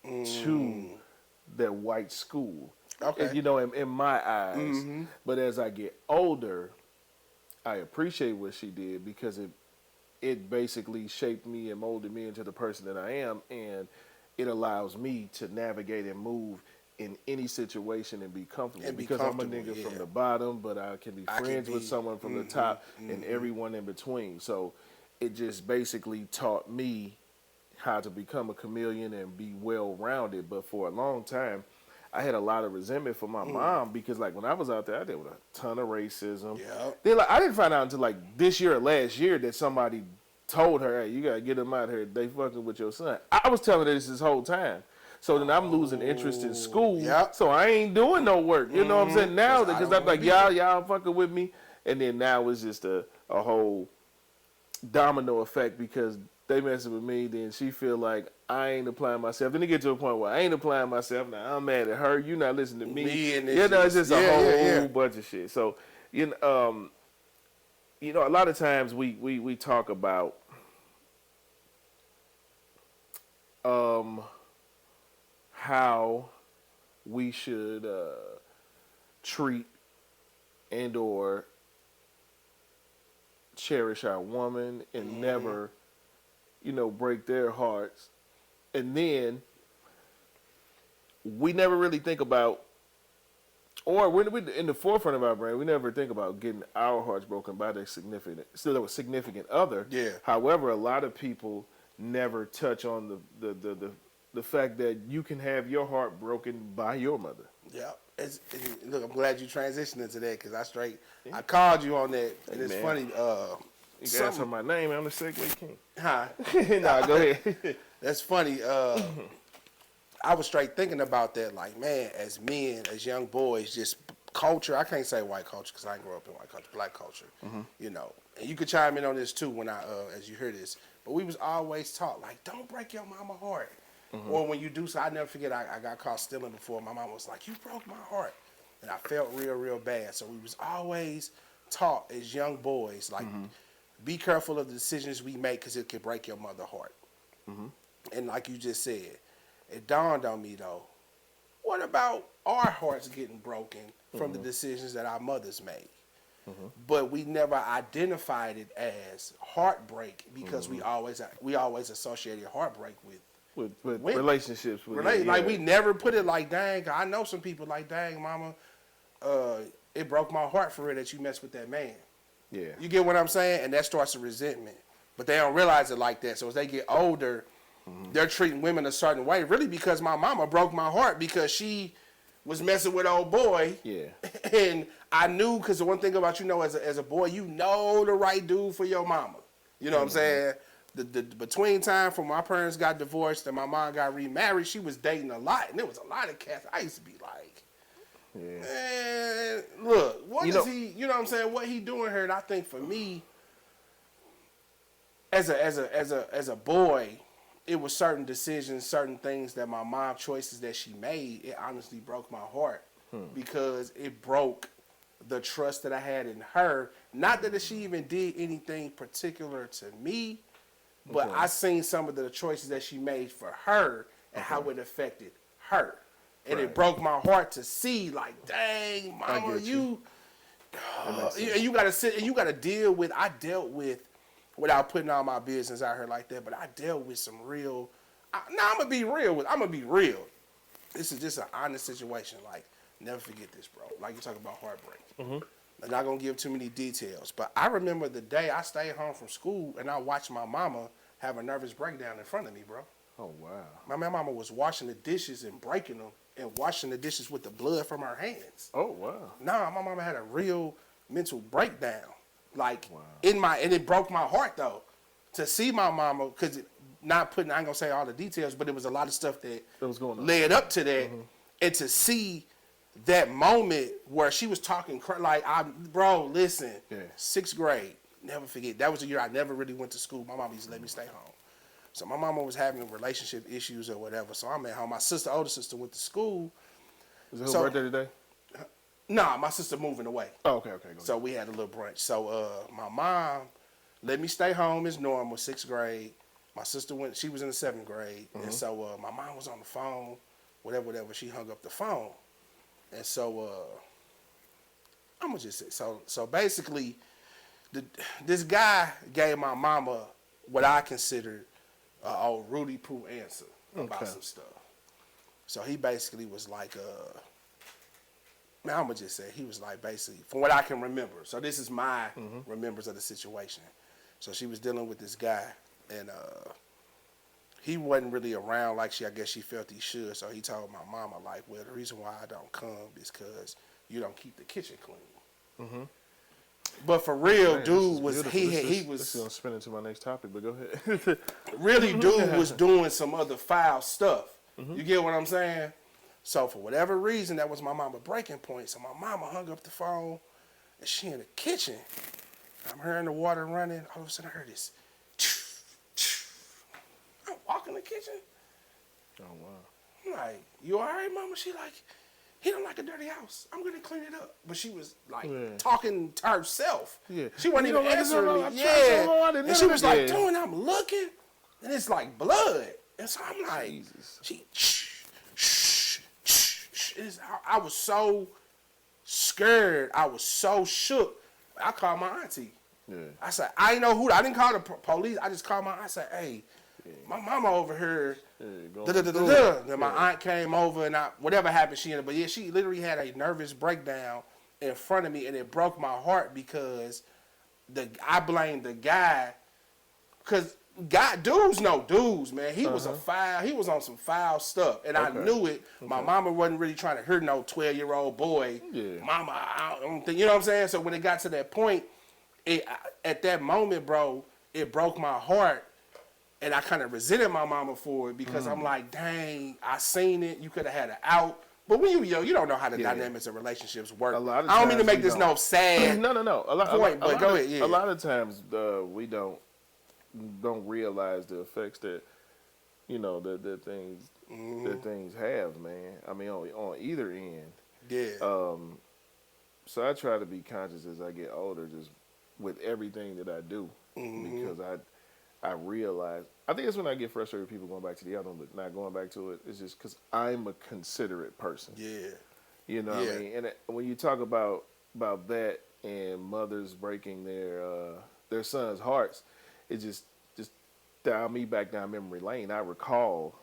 to that white school. Okay. And, you know, in my eyes. But as I get older, I appreciate what she did because it basically shaped me and molded me into the person that I am, and it allows me to navigate and move in any situation and be comfortable. Because I'm a nigga from the bottom, but I can be friends with someone from the top and everyone in between. So it just basically taught me how to become a chameleon and be well-rounded. But for a long time, I had a lot of resentment for my mom because, like, when I was out there, I dealt with a ton of racism. Yep. Then, like, I didn't find out until, like, this year or last year that somebody told her, hey, you got to get them out here. They fucking with your son. I was telling her this whole time. So then I'm losing interest in school. Yep. So I ain't doing no work. You know what I'm saying? Now, because I'm like, y'all fucking with me. And then now it's just a whole domino effect because they messing with me, then she feel like I ain't applying myself. Then it get to a point where I ain't applying myself. Now I'm mad at her. You not listening to me. And you know, it's just a whole bunch of shit. So, you know, a lot of times we talk about how we should treat and or cherish our woman and never, you know, break their hearts. And then we never really think about, or we're in the forefront of our brain, we never think about getting our hearts broken by their significant other. Yeah. However, a lot of people never touch on the fact that you can have your heart broken by your mother. Yeah. Look, I'm glad you transitioned into that because I called you on that. And it's funny. You can answer my name. I'm the Segway King. Huh? Nah, go ahead. That's funny. I was straight thinking about that. Like, man, as men, as young boys, just culture. I can't say white culture because I didn't grow up in white culture. Black culture. You know, and you could chime in on this too when as you hear this. But we was always taught like, don't break your mama heart. Or when you do so, I never forget. I got caught stealing before. My mom was like, you broke my heart, and I felt real bad. So we was always taught as young boys like. Be careful of the decisions we make because it could break your mother's heart. And like you just said, it dawned on me though, what about our hearts getting broken from the decisions that our mothers made? But we never identified it as heartbreak because we always associated heartbreak with relationships. Like we never put it like, dang, I know some people like, dang, mama, it broke my heart for real that you messed with that man. Yeah. You get what I'm saying? And that starts a resentment. But they don't realize it like that. So as they get older, they're treating women a certain way. Really because my mama broke my heart because she was messing with old boy. Yeah. And I knew, because the one thing about, you know, as a boy, you know the right dude for your mama. You know what I'm saying? the between time from my parents got divorced and my mom got remarried, she was dating a lot, and there was a lot of cats. I used to be like, man, look, what is he? You know what I'm saying? What he doing here? And I think for me, as a boy, it was certain decisions, certain things that my mom choices that she made. It honestly broke my heart because it broke the trust that I had in her. Not that she even did anything particular to me, but I seen some of the choices that she made for her and how it affected her. And it broke my heart to see, like, dang, mama, you gotta sit and you gotta deal with. I dealt with, without putting all my business out here like that, but I dealt with some real. I'm gonna be real. This is just an honest situation. Like, never forget this, bro. Like, you talk about heartbreak. I'm not gonna give too many details, but I remember the day I stayed home from school and I watched my mama have a nervous breakdown in front of me, bro. Oh wow. My mama was washing the dishes and breaking them and washing the dishes with the blood from her hands. Oh wow. Nah, my mama had a real mental breakdown. Like, and it broke my heart though to see my mama, because I ain't gonna say all the details, but it was a lot of stuff that was going on, led up to that, and to see that moment where she was talking like, bro, listen, 6th grade, never forget. That was the year I never really went to school. My mama used to let me stay home. So my mama was having relationship issues or whatever. So I'm at home. My older sister went to school. Is it her birthday today? Nah, my sister moving away. Oh, okay. Go ahead. So we had a little brunch. So my mom let me stay home as normal, 6th grade. My sister she was in the 7th grade. And so my mom was on the phone, whatever. She hung up the phone. And so I'm gonna just say, so basically, this guy gave my mama what I considered a Rudy Poo answer about some stuff. So he basically was like, man, I'm gonna just say, he was like, basically, from what I can remember. So this is my remembrance of the situation. So she was dealing with this guy, and he wasn't really around like I guess she felt he should. So he told my mama, like, well, the reason why I don't come is because you don't keep the kitchen clean. But for real, Man, dude was this is gonna spin into my next topic, but go ahead. Really, dude was doing some other foul stuff. You get what I'm saying? So for whatever reason, that was my mama breaking point. So my mama hung up the phone, and she in the kitchen. I'm hearing the water running. All of a sudden, I heard this. I walk in the kitchen. Oh wow. I'm like, you all right, mama? She like, he don't like a dirty house. I'm gonna clean it up. But she was like talking to herself. Yeah. She wasn't even answering me. Yeah. And she was like, dude, I'm looking, and it's like blood. And so I'm like, I was so scared. I was so shook. I called my auntie. Yeah. I said, I didn't know who. I didn't call the police. I just called I said, hey, my mama over here. Then my aunt came over, and whatever happened, she ended. But yeah, she literally had a nervous breakdown in front of me, and it broke my heart because I blamed the guy, because dudes know dudes, man. He was he was on some foul stuff, and I knew it. My mama wasn't really trying to hurt no 12-year-old boy. Yeah. Mama, I don't think, you know what I'm saying? So when it got to that point, at that moment, bro, it broke my heart. And I kind of resented my mama for it because I'm like, dang, I seen it. You could have had an out. But when you young, you don't know how the dynamics of relationships work. I don't mean to make this no sad no. point, but go ahead. Yeah. A lot of times we don't realize the effects that, that things have, man. I mean, on either end. Yeah. So I try to be conscious as I get older, just with everything that I do, because I realize, I think it's when I get frustrated with people going back to the other one, but not going back to it. It's just because I'm a considerate person. Yeah. You know what I mean? And when you talk about that and mothers breaking their sons' hearts, it just dialed me back down memory lane. I recall,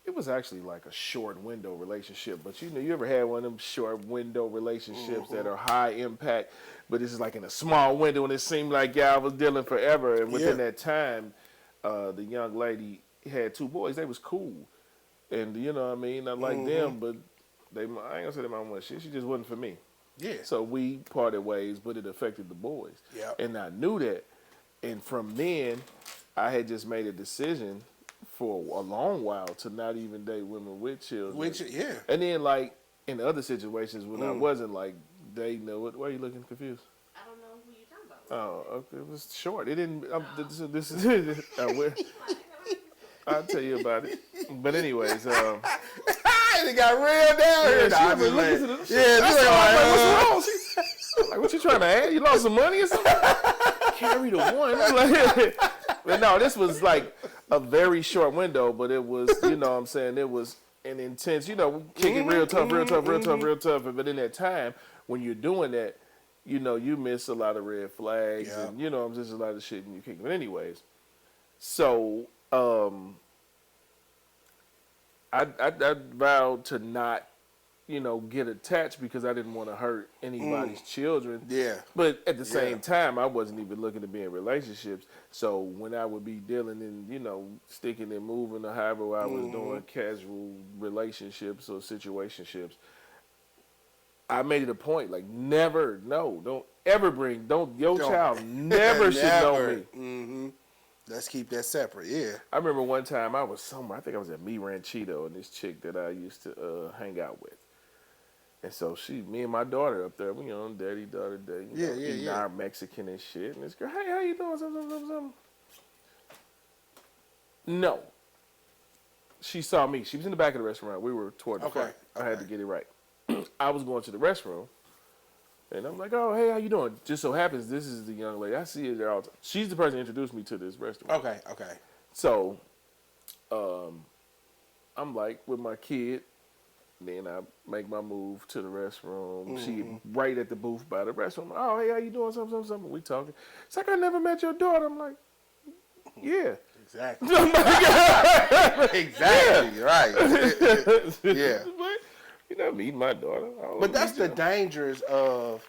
it was actually like a short window relationship, but you ever had one of them short window relationships that are high impact, but this is like in a small window, and it seemed like y'all was dealing forever. And within that time, the young lady had 2 boys. They was cool, and you know what I mean. I like them, but I ain't gonna say that my mom she just wasn't for me. Yeah. So we parted ways, but it affected the boys. Yeah. And I knew that. And from then, I had just made a decision for a long while to not even date women with children. Yeah. And then, like, in other situations when I wasn't, like, dating, why are you looking confused? I don't know who you're talking about. Oh, okay. It was short. It didn't. This is. I'll tell you about it. But anyways, It got real down here. she was looking to the what's wrong? Like, what you trying to add? You lost some money or something? Carry the one. But no, this was like a very short window, but it was, you know what I'm saying, it was an intense, kicking real tough. But in that time, when you're doing that, you miss a lot of red flags and, just a lot of shit and you kick. But anyways, so I vowed to not, get attached because I didn't want to hurt anybody's children. Yeah. But at the same time, I wasn't even looking to be in relationships. So when I would be dealing in, sticking and moving or however I was doing casual relationships or situationships, I made it a point, like, don't ever your child never should know me. Mm-hmm. Let's keep that separate, yeah. I remember one time I was somewhere, I think I was at Mi Ranchito, and this chick that I used to hang out with. And so me and my daughter up there, daddy, daughter, day, eating our Mexican and shit. And this girl, hey, how you doing? Something. No. She saw me. She was in the back of the restaurant. We were toward the front. I had to get it right. I was going to the restroom. And I'm like, oh, hey, how you doing? Just so happens this is the young lady. I see her there all the time. She's the person who introduced me to this restaurant. Okay. So, I'm like with my kid. Then I make my move to the restroom. She right at the booth by the restroom. Oh, hey, how you doing? Something. We talking. It's like, I never met your daughter. I'm like, yeah. Exactly. Exactly. Right. Yeah. But, meeting my daughter. But that's the dangers of,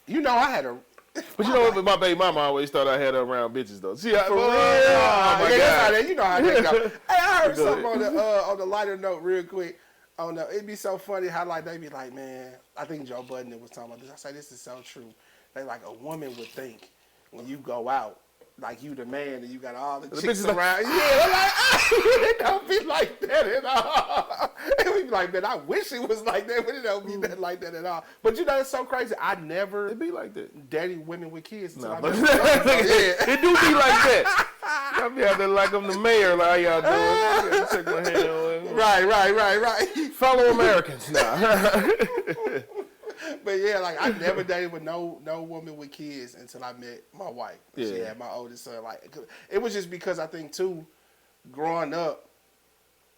I had a. But what? My baby mama always thought I had her around bitches though. See, for real. Oh my God. You know how that go. Hey, I heard something on the lighter note real quick. Oh no, it'd be so funny how like they be like, man, I think Joe Budden was talking about this. I say this is so true. They like a woman would think when you go out, like you the man and you got all the chicks around. They're like, it don't be like that at all. It would be like, man, I wish it was like that, but it don't be that like that at all. But it's so crazy. I never it be like that. Dating women with kids. No, but it do be like that. I be out there like I'm the mayor. Like, how y'all doing? I gotta check my hand on. Right. Fellow Americans. Nah. But yeah, like I never dated with no woman with kids until I met my wife. Yeah. She had my oldest son. Like it was just because I think too, growing up,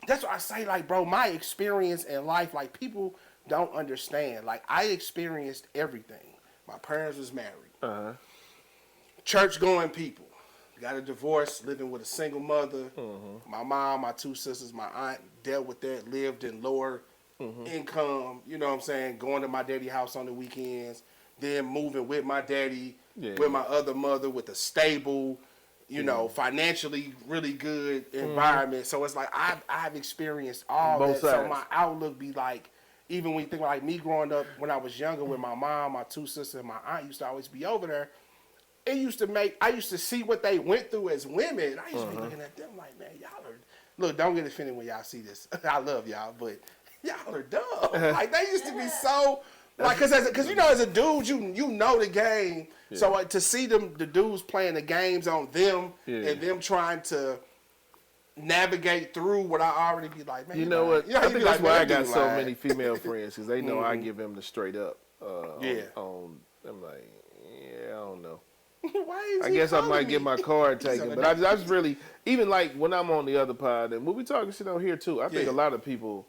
that's what I say. Like, bro, my experience in life, like people don't understand. Like I experienced everything. My parents was married, church going people. Got a divorce, living with a single mother. My mom, my two sisters, my aunt dealt with that, lived in lower income, you know what I'm saying, going to my daddy's house on the weekends, then moving with my daddy, with my other mother, with a stable, financially really good environment. So it's like I've experienced all both that. sides. So my outlook be like, even when you think like me growing up when I was younger with my mom, my two sisters, and my aunt used to always be over there. I used to see what they went through as women. I used to be looking at them like, man, y'all are, look, don't get offended when y'all see this. I love y'all, but y'all are dumb. Like, they used to be so, like, cause as a dude, you know the game. Yeah. So to see the dudes playing the games on them and them trying to navigate through what I already be like, man. You know what? I think that's why I got so many female friends, because they know I give them the straight up. I'm like, I don't know. I guess I might get my card taken, but I just really, even like when I'm on the other pod, and we'll be talking shit on here too, I think a lot of people,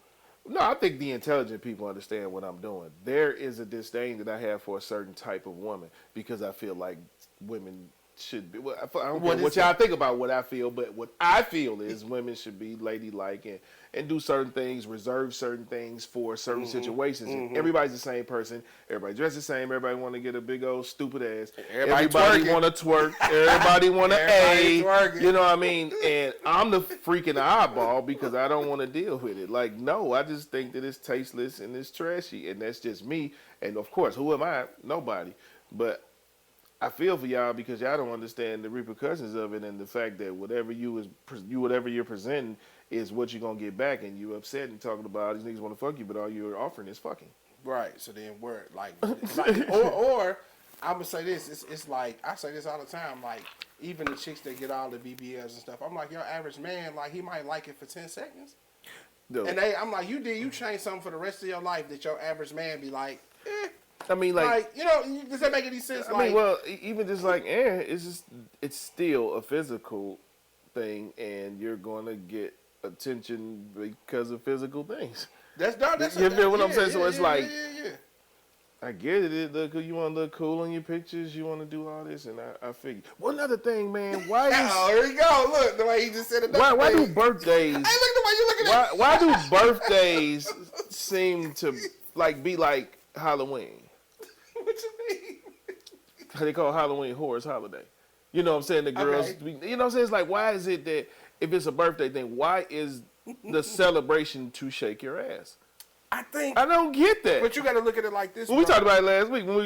I think the intelligent people understand what I'm doing. There is a disdain that I have for a certain type of woman because I feel like women should be, I don't know what y'all think about what I feel, but what I feel is women should be ladylike and do certain things, reserve certain things for certain situations. And everybody's the same person. Everybody dressed the same. Everybody want to get a big old stupid ass. Everybody want to twerk. Everybody want to A. You know what I mean? And I'm the freaking oddball because I don't want to deal with it. Like, no, I just think that it's tasteless and it's trashy. And that's just me. And, of course, who am I? Nobody. But I feel for y'all because y'all don't understand the repercussions of it and the fact that whatever you're presenting is what you're gonna get back, and you upset and talking about these niggas want to fuck you, but all you're offering is fucking. Right. So then we're like or I'm gonna say this. It's like I say this all the time. Like even the chicks that get all the BBLs and stuff. I'm like, your average man, like he might like it for 10 seconds. No. And I'm like, you change something for the rest of your life that your average man be like, I mean, like you know, does that make any sense? I mean, well, even just like it's still a physical thing, and you're gonna get attention because of physical things. That's done. You feel what I'm saying? So it's like, yeah. I get it. You want to look cool in your pictures. You want to do all this, and I figure. One other thing, man. Why is here we go. Look, the way he just said it. Why do birthdays? Hey, look the way you looking at. Why do birthdays seem to be like Halloween? What you mean? They call Halloween Horror's Holiday. You know what I'm saying? The girls, you know what I'm saying? It's like, why is it that if it's a birthday thing, why is the celebration to shake your ass? I don't get that. But you got to look at it like this. Well, we talked about it last week when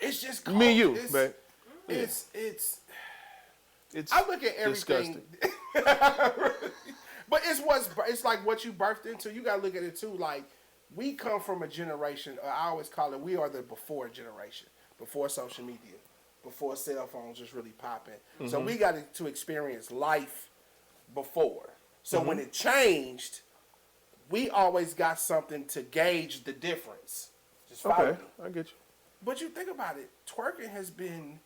it's just me and you, man. It's I look at everything. But it's like what you birthed into. You got to look at it too. Like we come from a generation. I always call it. We are the before generation. Before social media, before cell phones was really popping. Mm-hmm. So we got to experience life before. So when it changed, we always got something to gauge the difference. Just follow me. I get you. But you think about it, twerking has been.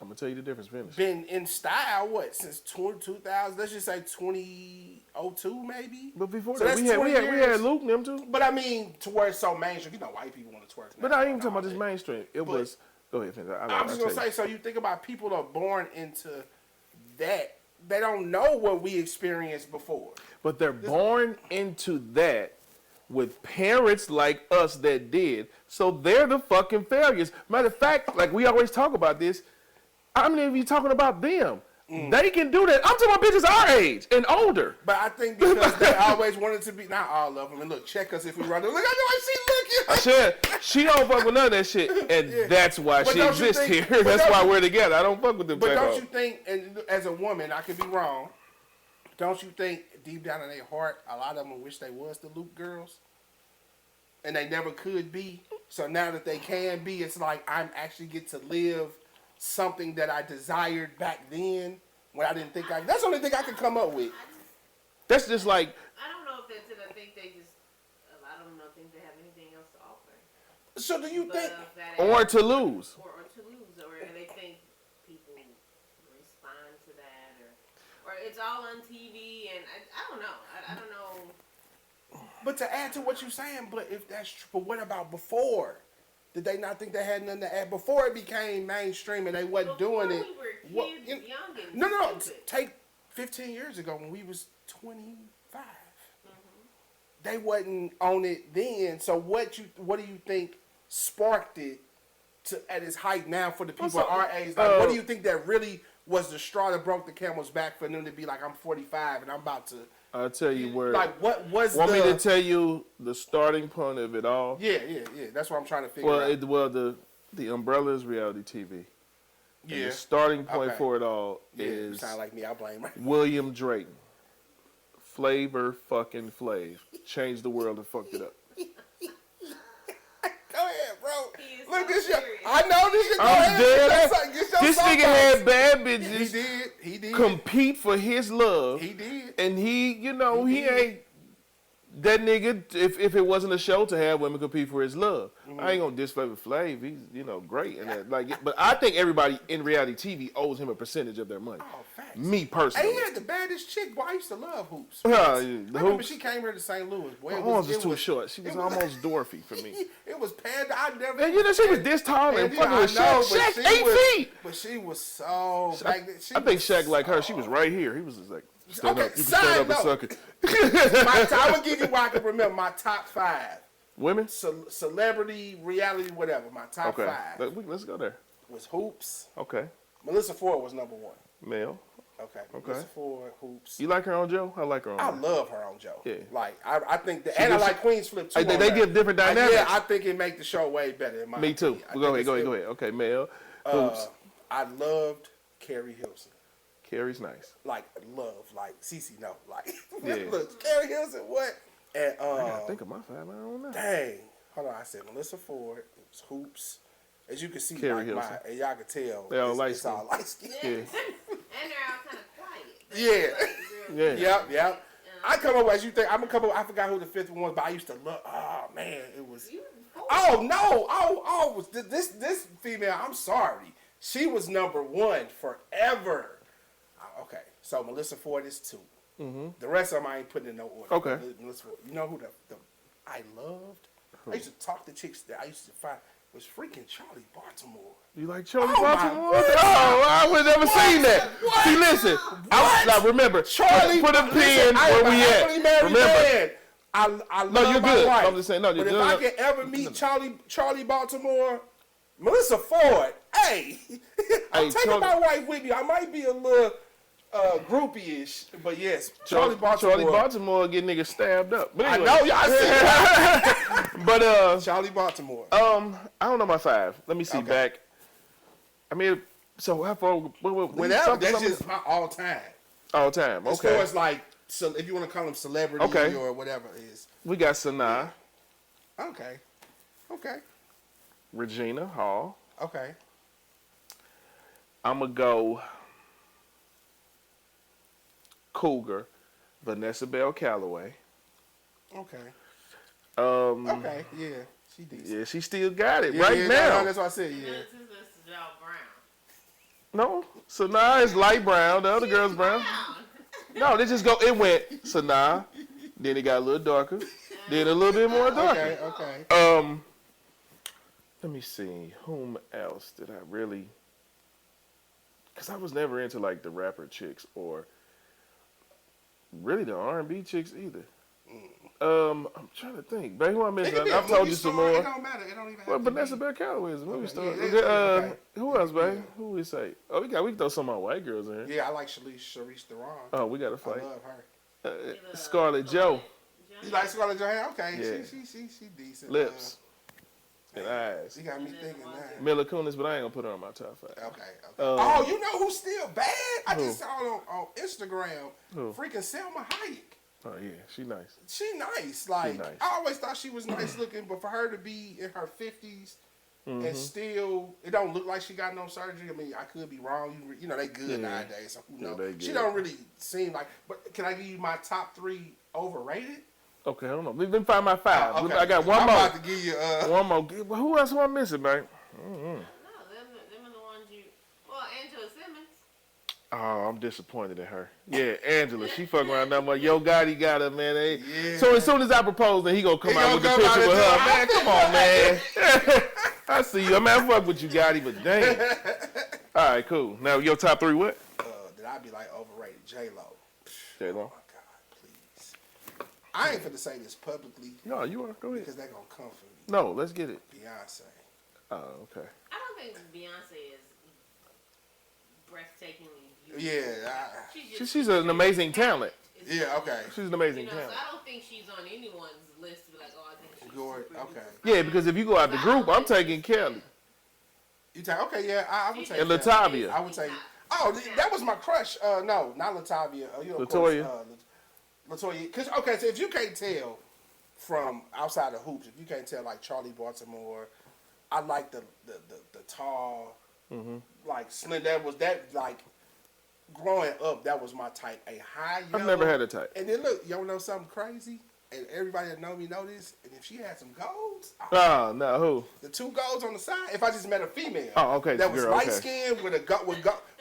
I'm gonna tell you the difference. Finish. Been in style since 2000? Let's just say 2002 maybe. But before so that, we had Luke and them too. But I mean, to where it's so mainstream. You know, white people want to twerk. But I ain't even talking about this mainstream. It was. Go ahead, finish. I'm just gonna say. So you think about people that are born into that. They don't know what we experienced before. But they're born into that with parents like us that did. So they're the fucking failures. Matter of fact, like we always talk about this, how many of you talking about them? They can do that. I'm talking about bitches our age and older. But I think because they always wanted to be, not all of them, and look, check us if we run. Look at the way she looking. She don't fuck with none of that shit, and that's why she exists here. That's why we're together. I don't fuck with them. But don't you think, and as a woman, I could be wrong, don't you think deep down in their heart, a lot of them wish they was the Luke girls? And they never could be. So now that they can be, it's like I actually get to live something that I desired back then when I didn't think that's the only thing I could come up with. That's just like. I don't know if that's it. I think a lot of them don't think they have anything else to offer. So do you think? Or to lose. Or they think people respond to that, or it's all on TV, and I don't know. I don't know. But to add to what you're saying, but if that's true, but what about before? Did they not think they had nothing to add? Before it became mainstream and they wasn't doing it. We were kids, young and No. stupid. Take 15 years ago when we was 25. They wasn't on it then. So what do you think sparked it at its height now for the people our age? Like, what do you think that really was the straw that broke the camel's back for them to be like, I'm 45 and I'm about to. I'll tell you where. Like, what was Want me to tell you the starting point of it all? Yeah. That's what I'm trying to figure out. Well, the umbrella is reality TV. Yeah. And the starting point for it all you is sound like me. I blame her. William Drayton. Flavor fucking Flav. Changed the world and fucked it up. Go ahead, bro. Look, so this serious. I know this shit. I'm dead. This nigga had bad He bitches. He did. Compete for his love. He did. And he ain't that nigga. If it wasn't a show to have women compete for his love, I ain't gonna diss Flavor Flav. He's great and that, but I think everybody in reality TV owes him a percentage of their money. Oh, facts. Me personally. And he had the baddest chick. Boy, I used to love Hoops. Yeah, I the remember Hoops. she came here to St. Louis. Boy, Her arms was too short. She was almost dwarfy for me. It was panda. I never. And she was this tall and fucking with Shaq. Shaq 8 feet. But she was so. I think Shaq like her. She was right here. He was just like, stand up. You can stand up and suck it. I will give you what I can remember. My top 5. Women? Celebrity, reality, whatever. My top 5. Let's go there. Was Hoops. Okay. Melissa Ford was number 1. Male. Okay. Melissa Ford, Hoops. You like her on Joe? I like her on I Joe. love her on Joe. Yeah. Like, I think that, and I like Queen's Flip too. They give different dynamics. Yeah, I think it make the show way better. Me too. Go ahead. Okay, male. Hoops. I loved Carrie Hilson. Carrie's nice. Like Cece, no, like Yeah. look, Carrie Hilson, what? And I gotta think of my 5. I don't know. dang, hold on, I said Melissa Ford. It was Hoops. As you can see, Carrie like Hilson. and y'all can tell, They all it's all light skin. Yeah. And they're all kind of quiet. Yeah. Yeah. Yep. I come up as you think. I'm gonna come up. I forgot who the 5th one was, but I used to love. Oh man, it was. Oh no! Was this female? I'm sorry. She was number 1 forever. Okay, so Melissa Ford is 2. Mm-hmm. The rest of them I ain't putting in no order. Okay. Melissa Ford. You know who the I loved? I used to talk to chicks that I used to find was freaking Charlie Baltimore. You like Charlie Oh, my Baltimore? goodness. Oh, I would never seen that. What? See, listen. Now remember, Charlie, put a pin where we at. Remember. I love No, you're my good. wife. I'm just saying, no, you're but good. if I can ever meet Charlie Baltimore, Melissa Ford, hey, I'm taking Charlie- my wife with me. I might be a little groupie-ish, but yes, Charlie Baltimore. Charlie Baltimore get niggas stabbed up. But I anyway. know y'all see But Charlie Baltimore. I don't know my 5. Let me see Okay. back. I mean, so how far? Whenever, that's just my all-time. all time. As Okay. far as like, so if you want to call them celebrity Okay. or whatever it is. We got Sanaa, Okay. Okay. Regina Hall. Okay. I'm gonna go Cougar, Vanessa Bell Calloway. Okay. Okay. Yeah. She decent. Yeah, she still got it Yeah, right yeah, now. No, that's what I said. Yeah. This is Joe Brown. No, Sanaa is light brown. The other girl's brown. No, they just go. It went Sanaa, then it got a little darker, then a little bit more darker. Okay. Let me see. Whom else did I really? Because I was never into like the rapper chicks or really the R&B chicks either. I'm trying to think. Babe, who I mentioned? I've told you some more. It don't matter. It don't even have Well, to Vanessa be. Bell Calloway is a movie star. yeah, okay. Who else, babe? Who we say? Oh, we can throw some of my white girls in here. Yeah, I like Charlize Theron. Oh, we got to I fight. love her. Scarlett Joe. You like Scarlett Johansson? Okay. Yeah. She decent. Lips and eyes. She got me thinking that. Mila Kunis, but I ain't gonna put her on my top 5. Okay. Oh, you know who's still bad? I Who? just saw it on Instagram. Who? Freaking Selma Hayek. Oh yeah, she nice. She nice. Like nice. I always thought she was nice looking, but for her to be in her 50s Mm-hmm. and still, it don't look like she got no surgery. I mean, I could be wrong. You know, they good Yeah. nowadays, so who Yeah, knows? they good. She don't really seem like. But can I give you my top 3 overrated? Okay, hold on. Let me find my 5. Okay. I got one I'm more. about to give you. One more. Who else am I missing, man? No, them are the ones you. Well, Angela Simmons. Oh, I'm disappointed in her. Yeah, Angela, she fucking around that much. Yo Gotti got her, man. Yeah. So as soon as I propose, then he gonna come He out gonna with the come out picture with and her. do Man, come on, man. I see you. I mean, I fuck with you, Gotti, but damn. All right, cool. Now, your top 3 what? Did I be like overrated? J-Lo. J-Lo. Oh my God, please. I ain't finna say this publicly No, you are. Go ahead. because they gonna come for me. No, let's get it. Beyonce. Oh, okay. I don't think Beyonce is breathtakingly beautiful. Yeah. She's an amazing talent. Yeah. Okay. She's an amazing You know, so talent. I don't think she's on anyone's list to be like, oh, I think she's Good, super okay. duper Yeah, because if you go out the group, I'm taking Kelly You take okay. Yeah, I would take and that. Latavia. I would take. Oh, that was my crush. No, not Latavia. You know, of Latoya. course, Latoya. Cause okay, so if you can't tell from outside the hoops, if you can't tell like Charlie Baltimore, I like the tall, like slim. That was like growing up. That was my type. A high. I've never had a type. And then look, y'all know something crazy. And everybody that know me know this. And if she had some golds, Oh, no, who? the 2 golds on the side. If I just met a female, Oh, okay, that was girl, light okay. skinned with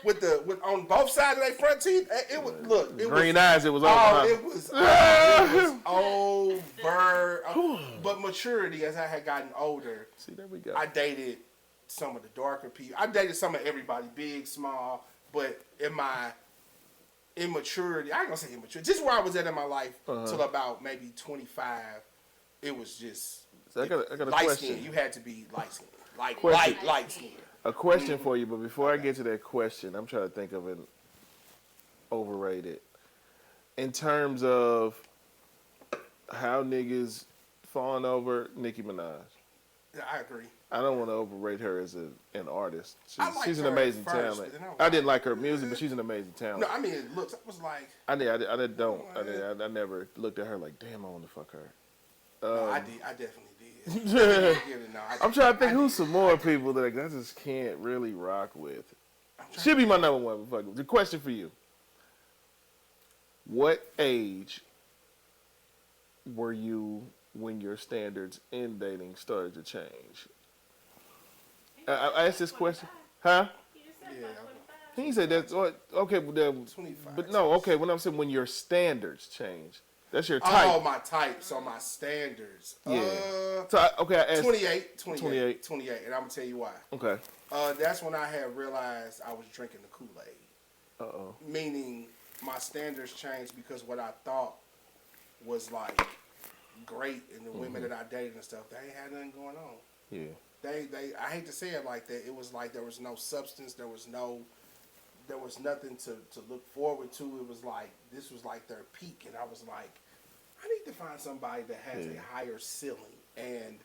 with on both sides of their front teeth. It was look. It Green was, eyes, it was over. Oh, huh? it was over. But maturity, as I had gotten older, See, there we go. I dated some of the darker people. I dated some of everybody, big, small. But in my immaturity, I ain't gonna say immaturity. Just where I was at in my life till about maybe 25. It was just So I got a light question. skin. You had to be light skin, like Question. light skin. A question for you, but before I get to that question, I'm trying to think of an overrated. In terms of how niggas falling over Nicki Minaj. Yeah, I agree. I don't want to overrate her as an artist. I liked She's an her at amazing first, talent. but then I was I like, didn't like her music, but she's an amazing talent. No, I mean it looks. I was like, I never looked at her like, damn, I want to fuck her. no, I did. I definitely did. I'm trying to think who's some more people that I just can't really rock with. She'll be my number one motherfucker. The question for you: what age were you when your standards in dating started to change? I asked this question, huh? He said that's okay, but 25. but no, okay. When I'm saying when your standards change, that's your type. Oh, my type. So my standards. Yeah. So I asked 28, 28. 28, and I'm gonna tell you why. Okay. That's when I had realized I was drinking the Kool-Aid. Uh-oh. Meaning my standards changed because what I thought was like great in the women that I dated and stuff, they ain't had nothing going on. Yeah. They I hate to say it like that. It was like there was no substance, there was nothing to look forward to. It was like this was like their peak, and I was like, I need to find somebody that has a higher ceiling. And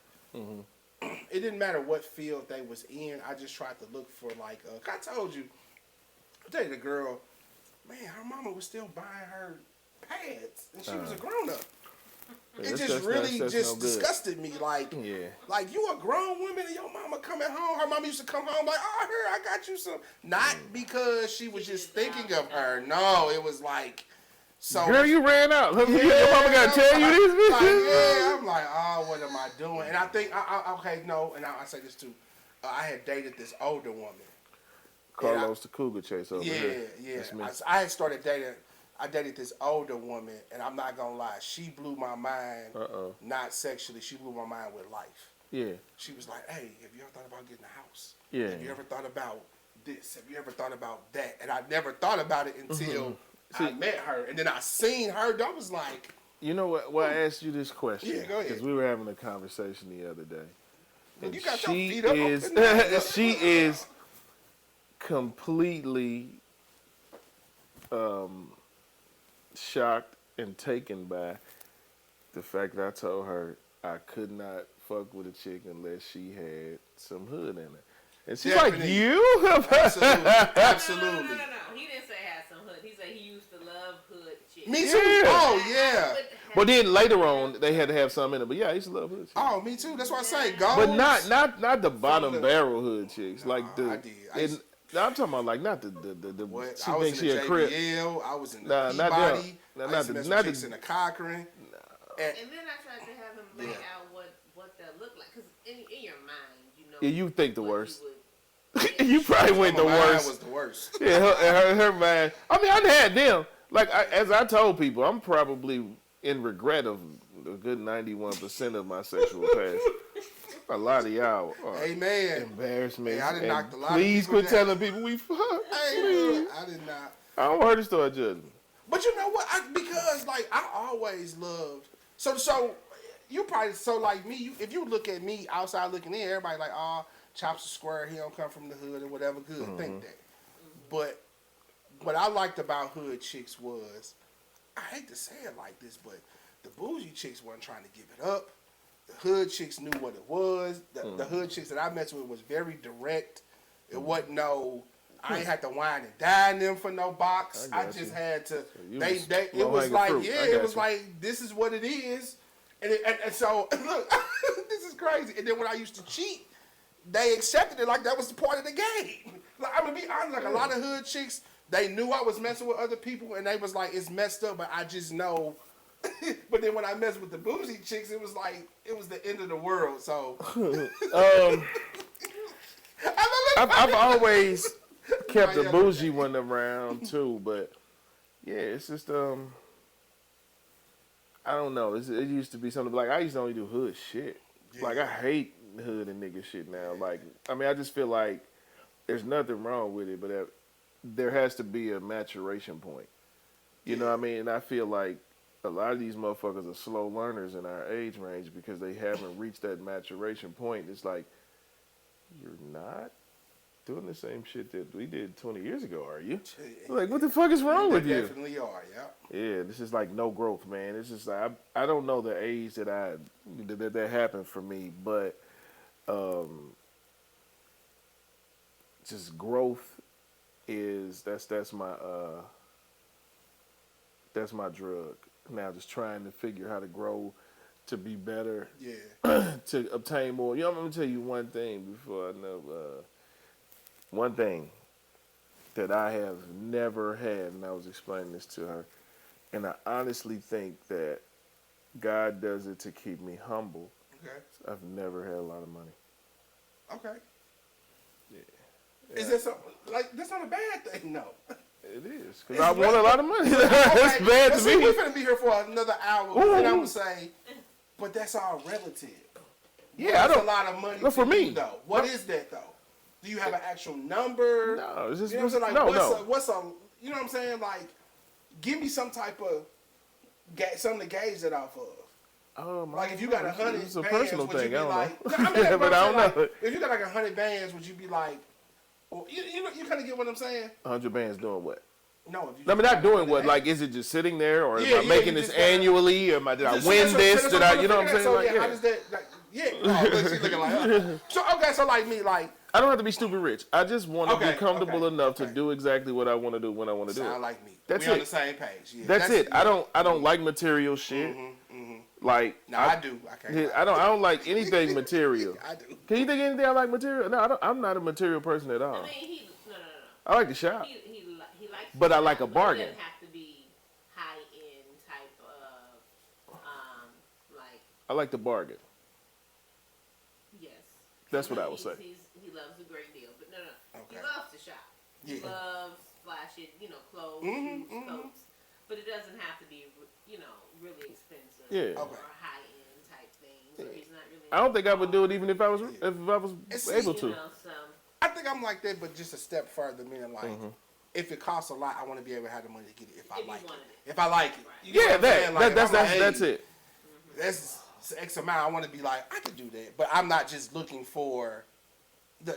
it didn't matter what field they was in. I just tried to look for like I told you, I dated a girl, man, her mama was still buying her pads, and she was a grown up. Yeah, It just really no good. disgusted me. Like, Yeah. like you a grown woman and your mama coming home. Her mama used to come home like, oh, here, I got you some. Not because she was just thinking of her. No, it was like, so. Girl, you ran out. Your mama gotta I'm tell you this. like, yeah, I'm like, oh, what am I doing? And I think, okay, no, and I say this too. I had dated this older woman. Carlos the Cougar Chase over here. Yeah. That's me. I had started dating. I dated this older woman, and I'm not gonna lie, she blew my mind. Not sexually, she blew my mind with life. Yeah. She was like, "Hey, have you ever thought about getting a house? Yeah. Have you ever thought about this? Have you ever thought about that?" And I never thought about it until I met her, and then I seen her. I was like, You know what? Well, I asked you this question. Yeah, go ahead. Because we were having a conversation the other day. And "You got your she feet up." is she is completely shocked and taken by the fact that I told her I could not fuck with a chick unless she had some hood in her. And she's like, Definitely. you? Absolutely. No. He didn't say had some hood. He said he used to love hood chicks. Me too. Yeah. Oh yeah. But then later on, they had to have some in it. But yeah, I used to love hood chicks. Oh, me too. That's why I say go. But not the bottom barrel hood chicks. Like the. I did. I'm talking about like not the What? she I was thinks in she the a crib. JBL. I was in the Nah, not Peabody. them. Nah, I not used to the- mess not with the- chicks in the Cochrane. And, And then I tried to have him lay out what that looked like, because in your mind, you know. Yeah, you think the what worst. you would- You probably went the mine worst. was the worst. Yeah, her man. I mean, I had them. Like as I told people, I'm probably in regret of a good 91% of my sexual past. A lot of y'all are Amen. embarrassment. Hey, I done and knocked a lot of please people quit down. telling people we fuck. Amen. I did not. I don't want her to start judging me. But you know what? Because like I always loved. So you probably like me. If you look at me outside looking in, everybody like, oh, Chops a square. He don't come from the hood or whatever. Good, think that. But what I liked about hood chicks was, I hate to say it like this, but the bougie chicks wasn't trying to give it up. The hood chicks knew what it was. The hood chicks that I met with was very direct. It wasn't no. I ain't had to wine and dine them for no box. I just had to. It was like, it was like, this is what it is. And so, look, this is crazy. And then when I used to cheat, they accepted it like that was the part of the game. Like, I'm gonna be honest, like a lot of hood chicks, they knew I was messing with other people, and they was like, it's messed up, but I just know. But then when I messed with the bougie chicks, it was like, it was the end of the world. So, I've always kept the bougie one around too, but yeah, it's just I don't know. It used to be something like I used to only do hood shit. Yeah. Like I hate hood and nigga shit now. Like I mean, I just feel like there's nothing wrong with it, but there has to be a maturation point. You know what I mean? And I feel like a lot of these motherfuckers are slow learners in our age range because they haven't reached that maturation point. It's like, you're not doing the same shit that we did 20 years ago, are you? Like, what the fuck is wrong with you? Definitely are, yeah. Yeah, this is like no growth, man. It's just like, I don't know the age that happened for me, but just growth is that's my drug. Now just trying to figure how to grow to be better, to obtain more. You know, I'm gonna tell you one thing before I know. One thing that I have never had, and I was explaining this to her, and I honestly think that God does it to keep me humble. Okay. I've never had a lot of money. Okay. Yeah. Is that something like that's not a bad thing? No. It is, because I want a lot of money. That's bad to see, me. we're going to be here for another hour, and I'm going to say, but that's all relative. Yeah, I That's don't. a lot of money No, for to me. you, though. What is that, though? Do you have an actual number? No, it's just you know what I'm saying? Like, no. what's a, you know what I'm saying? Like, give me some type of, something to gauge that off of. Like, if you got 100 it's a bands, personal would you thing. be I don't like, know. I mean, that's But what I I'm don't saying, know. like, if you got like 100 bands, would you be like, well, you kind of get what I'm saying? 100 bands doing what? No, if you I mean, just not got doing what? 100 Like, is it just sitting there, or Yeah, am I yeah, making you this just gotta- annually, or did I So win that's what- this? so Did that's I? You know what I'm saying? So Like, yeah, how does that? Like, look, she's looking like. So okay, so like me, like I don't have to be stupid rich. I just want to Okay, be comfortable okay, enough to okay. do exactly what I want to do when I want to do sound it. like me. That's we on it. the same page. Yeah, That's it. Yeah. I don't like material shit. Like No, I do. I can't. I don't like anything material. I do. Can you think of anything I like material? No, I don't. I'm not a material person at all. I mean, no. I like to shop. He likes. But I to like a shop, bargain. It doesn't have to be high end type of like. I like to bargain. Yes. That's what I would say. He loves a great deal, but no. Okay. He loves to shop. He Yeah. loves flashy, clothes, Mhm, shoes, coats. But it doesn't have to be, really expensive Yeah. or Okay. high end type things. Or he's not really. I don't think I would do it even if I was It's- able You to. know, so I think I'm like that, but just a step further. Meaning like, if it costs a lot, I want to be able to have the money to get it if I If you like it. wanted it. If I like it. Right. You know Yeah, what I'm saying? that Like, that's if I'm like, that's hey, it. That's X amount. I want to be like, I could do that, but I'm not just looking for.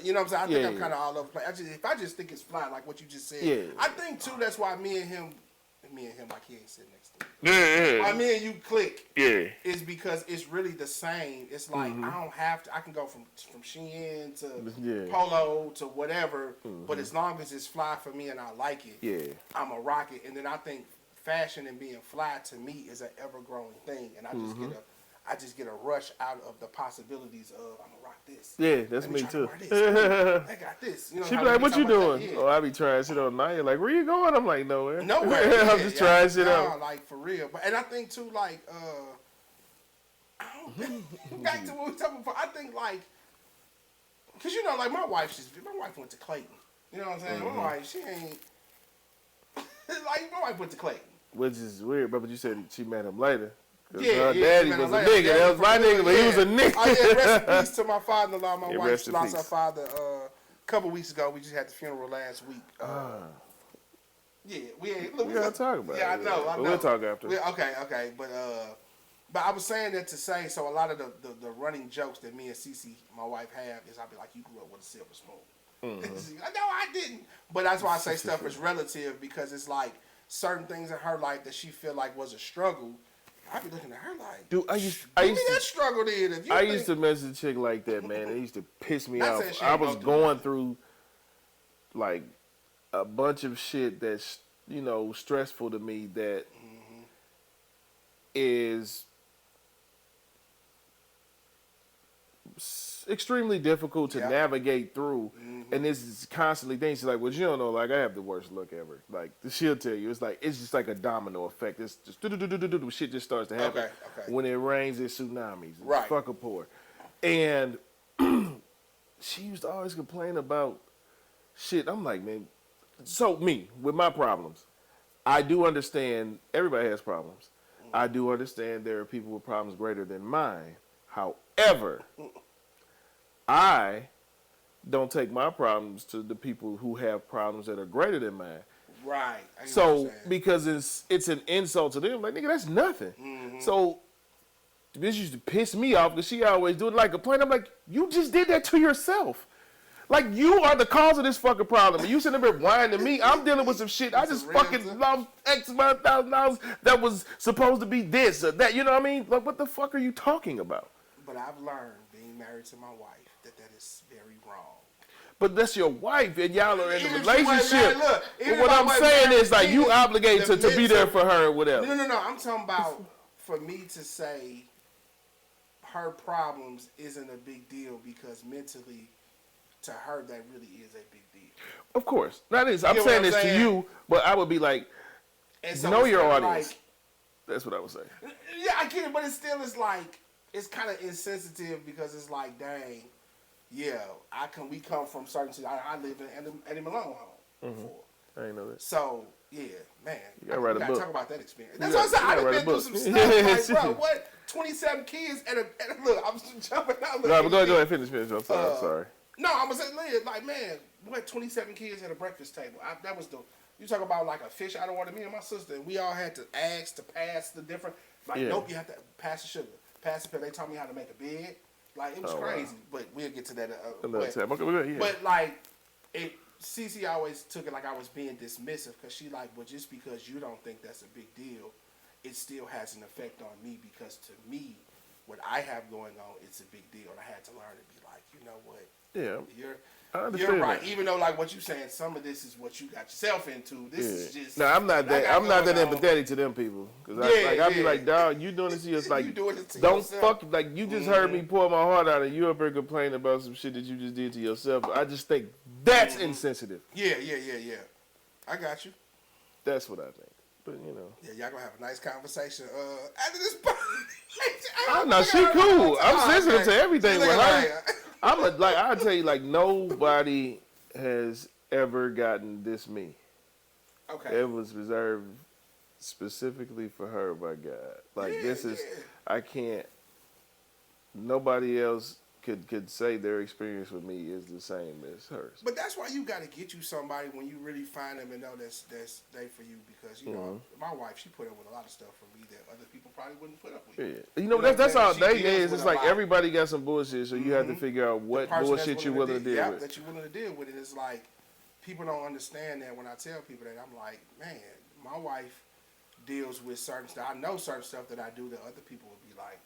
You know what I'm saying? I think Yeah, I'm yeah. kind of all over the place. If I just think it's fly, like what you just said. Yeah. I think too. That's why me and him, like he ain't sitting next to me. Yeah, Why me and you click yeah. is because it's really the same. It's like I don't have to. I can go from Shein to Yeah. Polo to whatever. But as long as it's fly for me and I like it, Yeah. I'm a rock it. And then I think fashion and being fly to me is an ever growing thing. And I just get a rush out of the possibilities of I'm gonna rock this. Yeah, that's Let me try too. to wear this. I got this. You know, She how be like, we "What you talk about doing?" that? Oh, I be trying shit on night. Like, where you going? I'm like, nowhere. Nowhere. I'm just trying shit out. Like for real. But and I think too, like, I don't, back to what we were talking about. I think like, cause like my wife went to Clayton. You know what I'm saying? My wife, she ain't like my wife went to Clayton. Which is weird, but you said she met him later. 'Cause Yeah, her yeah, daddy she met was him a later. nigga. Daddy That was my from- nigga, but he was a nigga. Oh yeah, rest in peace to my father-in-law. My Yeah, wife rest in lost her peace. father a couple weeks ago. We just had the funeral last week. Yeah, we ain't. Look, We gotta talk about yeah, it. I know. But we'll talk after. Okay, but I was saying that to say, so a lot of the running jokes that me and Cece, my wife, have is I'll be like, you grew up with a silver spoon. She's like, no, I didn't. But that's why I say stuff is relative because it's like certain things in her life that she feel like was a struggle. I be looking at her like, Dude, I used give me to that struggle then. If you I think- used to mess a chick like that, man. It used to piss me Not off. saying she I ain't was go through going that. through like a bunch of shit that's stressful to me that is extremely difficult to Yeah. navigate through. And this is constantly things. She's like, well, you don't know, like I have the worst luck ever. Like she'll tell you, it's just like a domino effect. It's just shit just starts to happen. Okay. When it rains, it's tsunamis. It's Right. fucking poor. And she used to always complain about shit. I'm like, man. So me with my problems, I do understand everybody has problems. I do understand there are people with problems greater than mine. However, I don't take my problems to the people who have problems that are greater than mine. right. I get what So you're saying. because it's an insult to them, like nigga, that's nothing. So this used to piss me off because she always do it like a plan. I'm like, you just did that to yourself. Like you are the cause of this fucking problem. And you sitting there whining to me. I'm dealing with some shit. I just real fucking stuff. lost X amount of $1,000 that was supposed to be this or that. You know what I mean? Like what the fuck are you talking about? But I've learned being married to my wife that is very wrong. But that's your wife, and y'all are in a Even if she wasn't relationship. married, look, But even what if I I'm wasn't saying married, is, like, you even obligated the to be there mental- for her or whatever. No. I'm talking about for me to say her problems isn't a big deal because mentally, to her, that really is a big deal. Of course. That is. I'm get what saying I'm this to saying? you, but I would be like, And so know it's your kinda audience. like- That's what I would say. yeah, I get it, but it still is like it's kind of insensitive because it's like, dang, yeah, we come from certain. I lived in Eddie Malone home before, I ain't know that. so yeah, man, gotta write a we gotta book. talk about that experience. You That's what I'm saying. gotta I've write a been through book. some stuff. Yeah, Like, bro, shit. what? 27 kids and look, I'm just jumping out. No, but go ahead, finish. I'm sorry. I'm sorry. No, I'm gonna say, like, man, what? 27 kids at a breakfast table. That was the. You talk about like a fish out of water. Me and my sister, and we all had to ask to pass the different. Like, Yeah. nope, you have to pass the sugar, pass the pill. They taught me how to make a bed. Like, it was Oh, wow. crazy, but we'll get to that. Another time. Okay, yeah. But like, Cece always took it like I was being dismissive because she like, well, just because you don't think that's a big deal, it still has an effect on me because to me, what I have going on, it's a big deal. And I had to learn to be like, you know what? Yeah. I You're understand right. that. Even though, like what you're saying, some of this is what you got yourself into. This is just. No, I'm not what I that. got I'm not that going on. empathetic to them people. Cause Yeah, I be yeah. like, dog, you doing this to yourself. Like, You doing it to don't yourself. fuck. Like, you just heard me pour my heart out, and you up here complaining about some shit that you just did to yourself. I just think that's insensitive. Yeah. I got you. That's what I think. But you know, Yeah, y'all gonna have a nice conversation after this. oh no, she cool. I'm sensitive to everything. When I'll tell you, like, nobody has ever gotten this me. Okay. It was reserved specifically for her by God. Like, this is, I can't, nobody else could say their experience with me is the same as hers. But that's why you got to get you somebody when you really find them and know that's they for you because you know my wife, she put up with a lot of stuff for me that other people probably wouldn't put up with. Yeah. You know, that's all She they deals is. with It's a like lot. everybody got some bullshit, so you have to figure out what The person that's bullshit you're willing to deal yeah, with. that you're willing to deal with. And it's like people don't understand that when I tell people that I'm like, man, my wife deals with certain stuff. I know certain stuff that I do that other people would be like,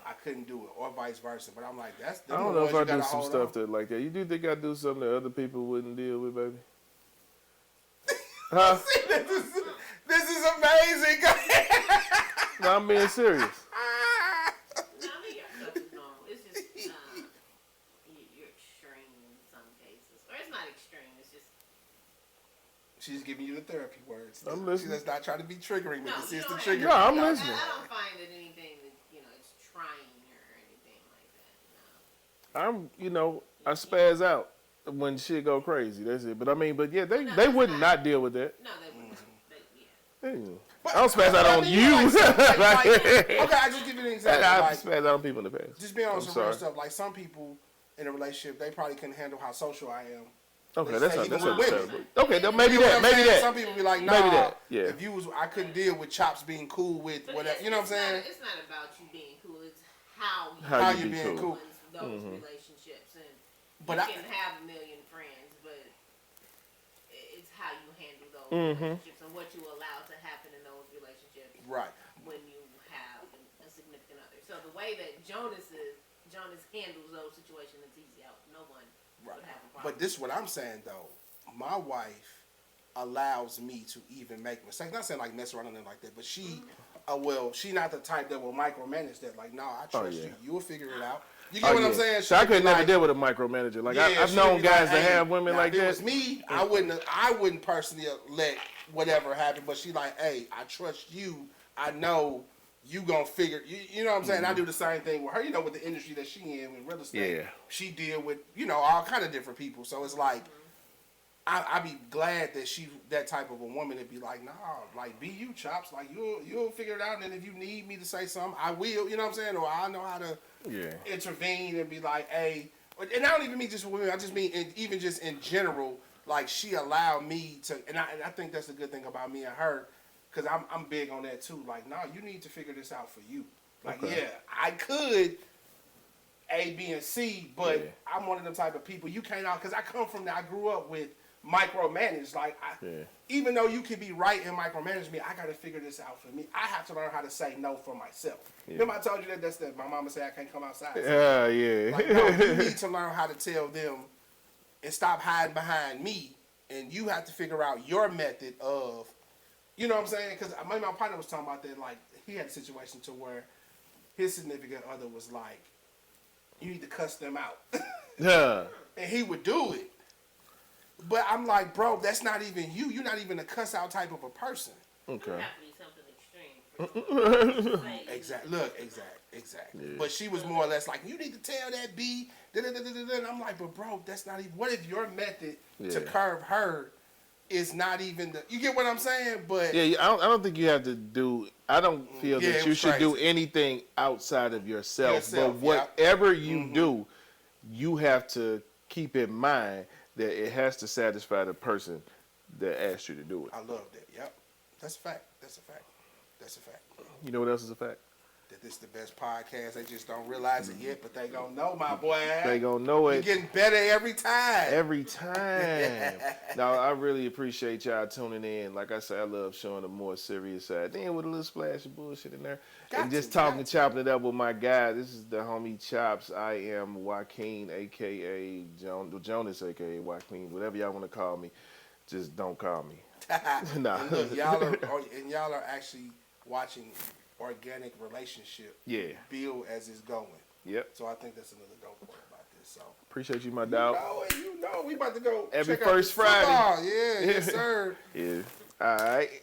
I couldn't do it, or vice versa. But I'm like, that's. I don't know if I do some stuff that like that. You do think I do something that other people wouldn't deal with, baby? Huh? This is amazing. No, I'm being serious. No, I think your stuff is normal. It's just you're extreme in some cases, or it's not extreme. It's just She's giving you the therapy words. I'm listening. She's not trying to be triggering with no. this. You It's don't the have trigger. No, I'm to- listening. I don't find it anything that it's trying or anything like that. I spaz out when shit go crazy. That's it. But I mean, but yeah, they would not deal with that. No, they wouldn't. Yeah. I don't spaz out on you. Okay, I just give you an example. I've Like, spazzed out on people in the past. just being on I'm some sorry. real stuff. Like some people in a relationship, they probably couldn't handle how social I am. Okay, Let's that's say that's even with understandable. women. Okay, maybe You know what that, I'm maybe saying? that. Some people be like, nah. Maybe that, yeah. If I couldn't deal with Chops being cool with But whatever. You know what I'm saying? It's not about you being cool. It's how How you be being cool. those relationships. And But you can have a million friends, but it's how you handle those relationships and what you allow to happen in those relationships Right. when you have a significant other. So the way that Jonas handles those situations, it's easy out. No one would have a problem. But this is what I'm saying though. My wife allows me to even make mistakes. Not saying like mess around and like that, but she, she not the type that will micromanage that. Like, no, I trust you. You'll figure it out. You get what I'm saying? So I She'll be could never like- deal with a micromanager. Like Yeah, I've she'll known be guys like, that hey, have women now, like if it that. was me, I wouldn't personally let whatever happen. But she like, hey, I trust you. I know you gonna figure. You know what I'm saying? I do the same thing with her. You know, with the industry that she in with real estate. Yeah. She deal with all kind of different people. So it's like. I be glad that she that type of a woman to be like, nah, like be you, Chops. Like you'll figure it out, and if you need me to say something, I will. You know what I'm saying? Or I know how to intervene and be like, hey. And I don't even mean just with women. I just mean even just in general. Like she allowed me to, and I think that's the good thing about me and her, because I'm big on that too. Like, nah, you need to figure this out for you. Like, yeah, I could A, B, and C, but I'm one of them type of people you can't out because I come from that. I grew up with. micromanage. Like, Yeah. even though you can be right and micromanage me, I got to figure this out for me. I have to learn how to say no for myself. Yeah. Remember I told you that my mama said I can't come outside. Yeah. Like, no, you need to learn how to tell them and stop hiding behind me. And you have to figure out your method of, you know what I'm saying? Because my partner was talking about that. Like, he had a situation to where his significant other was like, you need to cuss them out. Yeah. And he would do it. But I'm like, bro, that's not even you. You're not even a cuss out type of a person. Okay. It would have to be something extreme. Exactly. Look, exactly. Yeah. But she was more or less like, you need to tell that B. And I'm like, but bro, that's not even. What if your method to curb her is not even the? You get what I'm saying? But Yeah, I don't think you have to do. I don't feel Yeah, that it you was should do crazy. anything outside of yourself. But yeah. whatever you do, you have to keep in mind that it has to satisfy the person that asked you to do it. I love that. Yep. That's a fact. You know what else is a fact? That this is the best podcast. They just don't realize it yet, but they gonna know, my boy. They gonna know You're it getting better every time. every time. Now, I really appreciate y'all tuning in. Like I said, I love showing a more serious side. Then with a little splash of bullshit in there. And just talking, chopping it up with my guy. This is the homie Chops. I am JOAQUIN, a.k.a. Jonas, a.k.a. JOAQUIN. Whatever y'all want to call me. Just don't call me. Nah. And look, y'all are actually watching organic relationship build as it's going. Yep. So I think that's another dope part about this. So Appreciate you, my dog. you know, we about to go Every check out first this football. Friday. Yeah, yes, sir. Yeah. All right.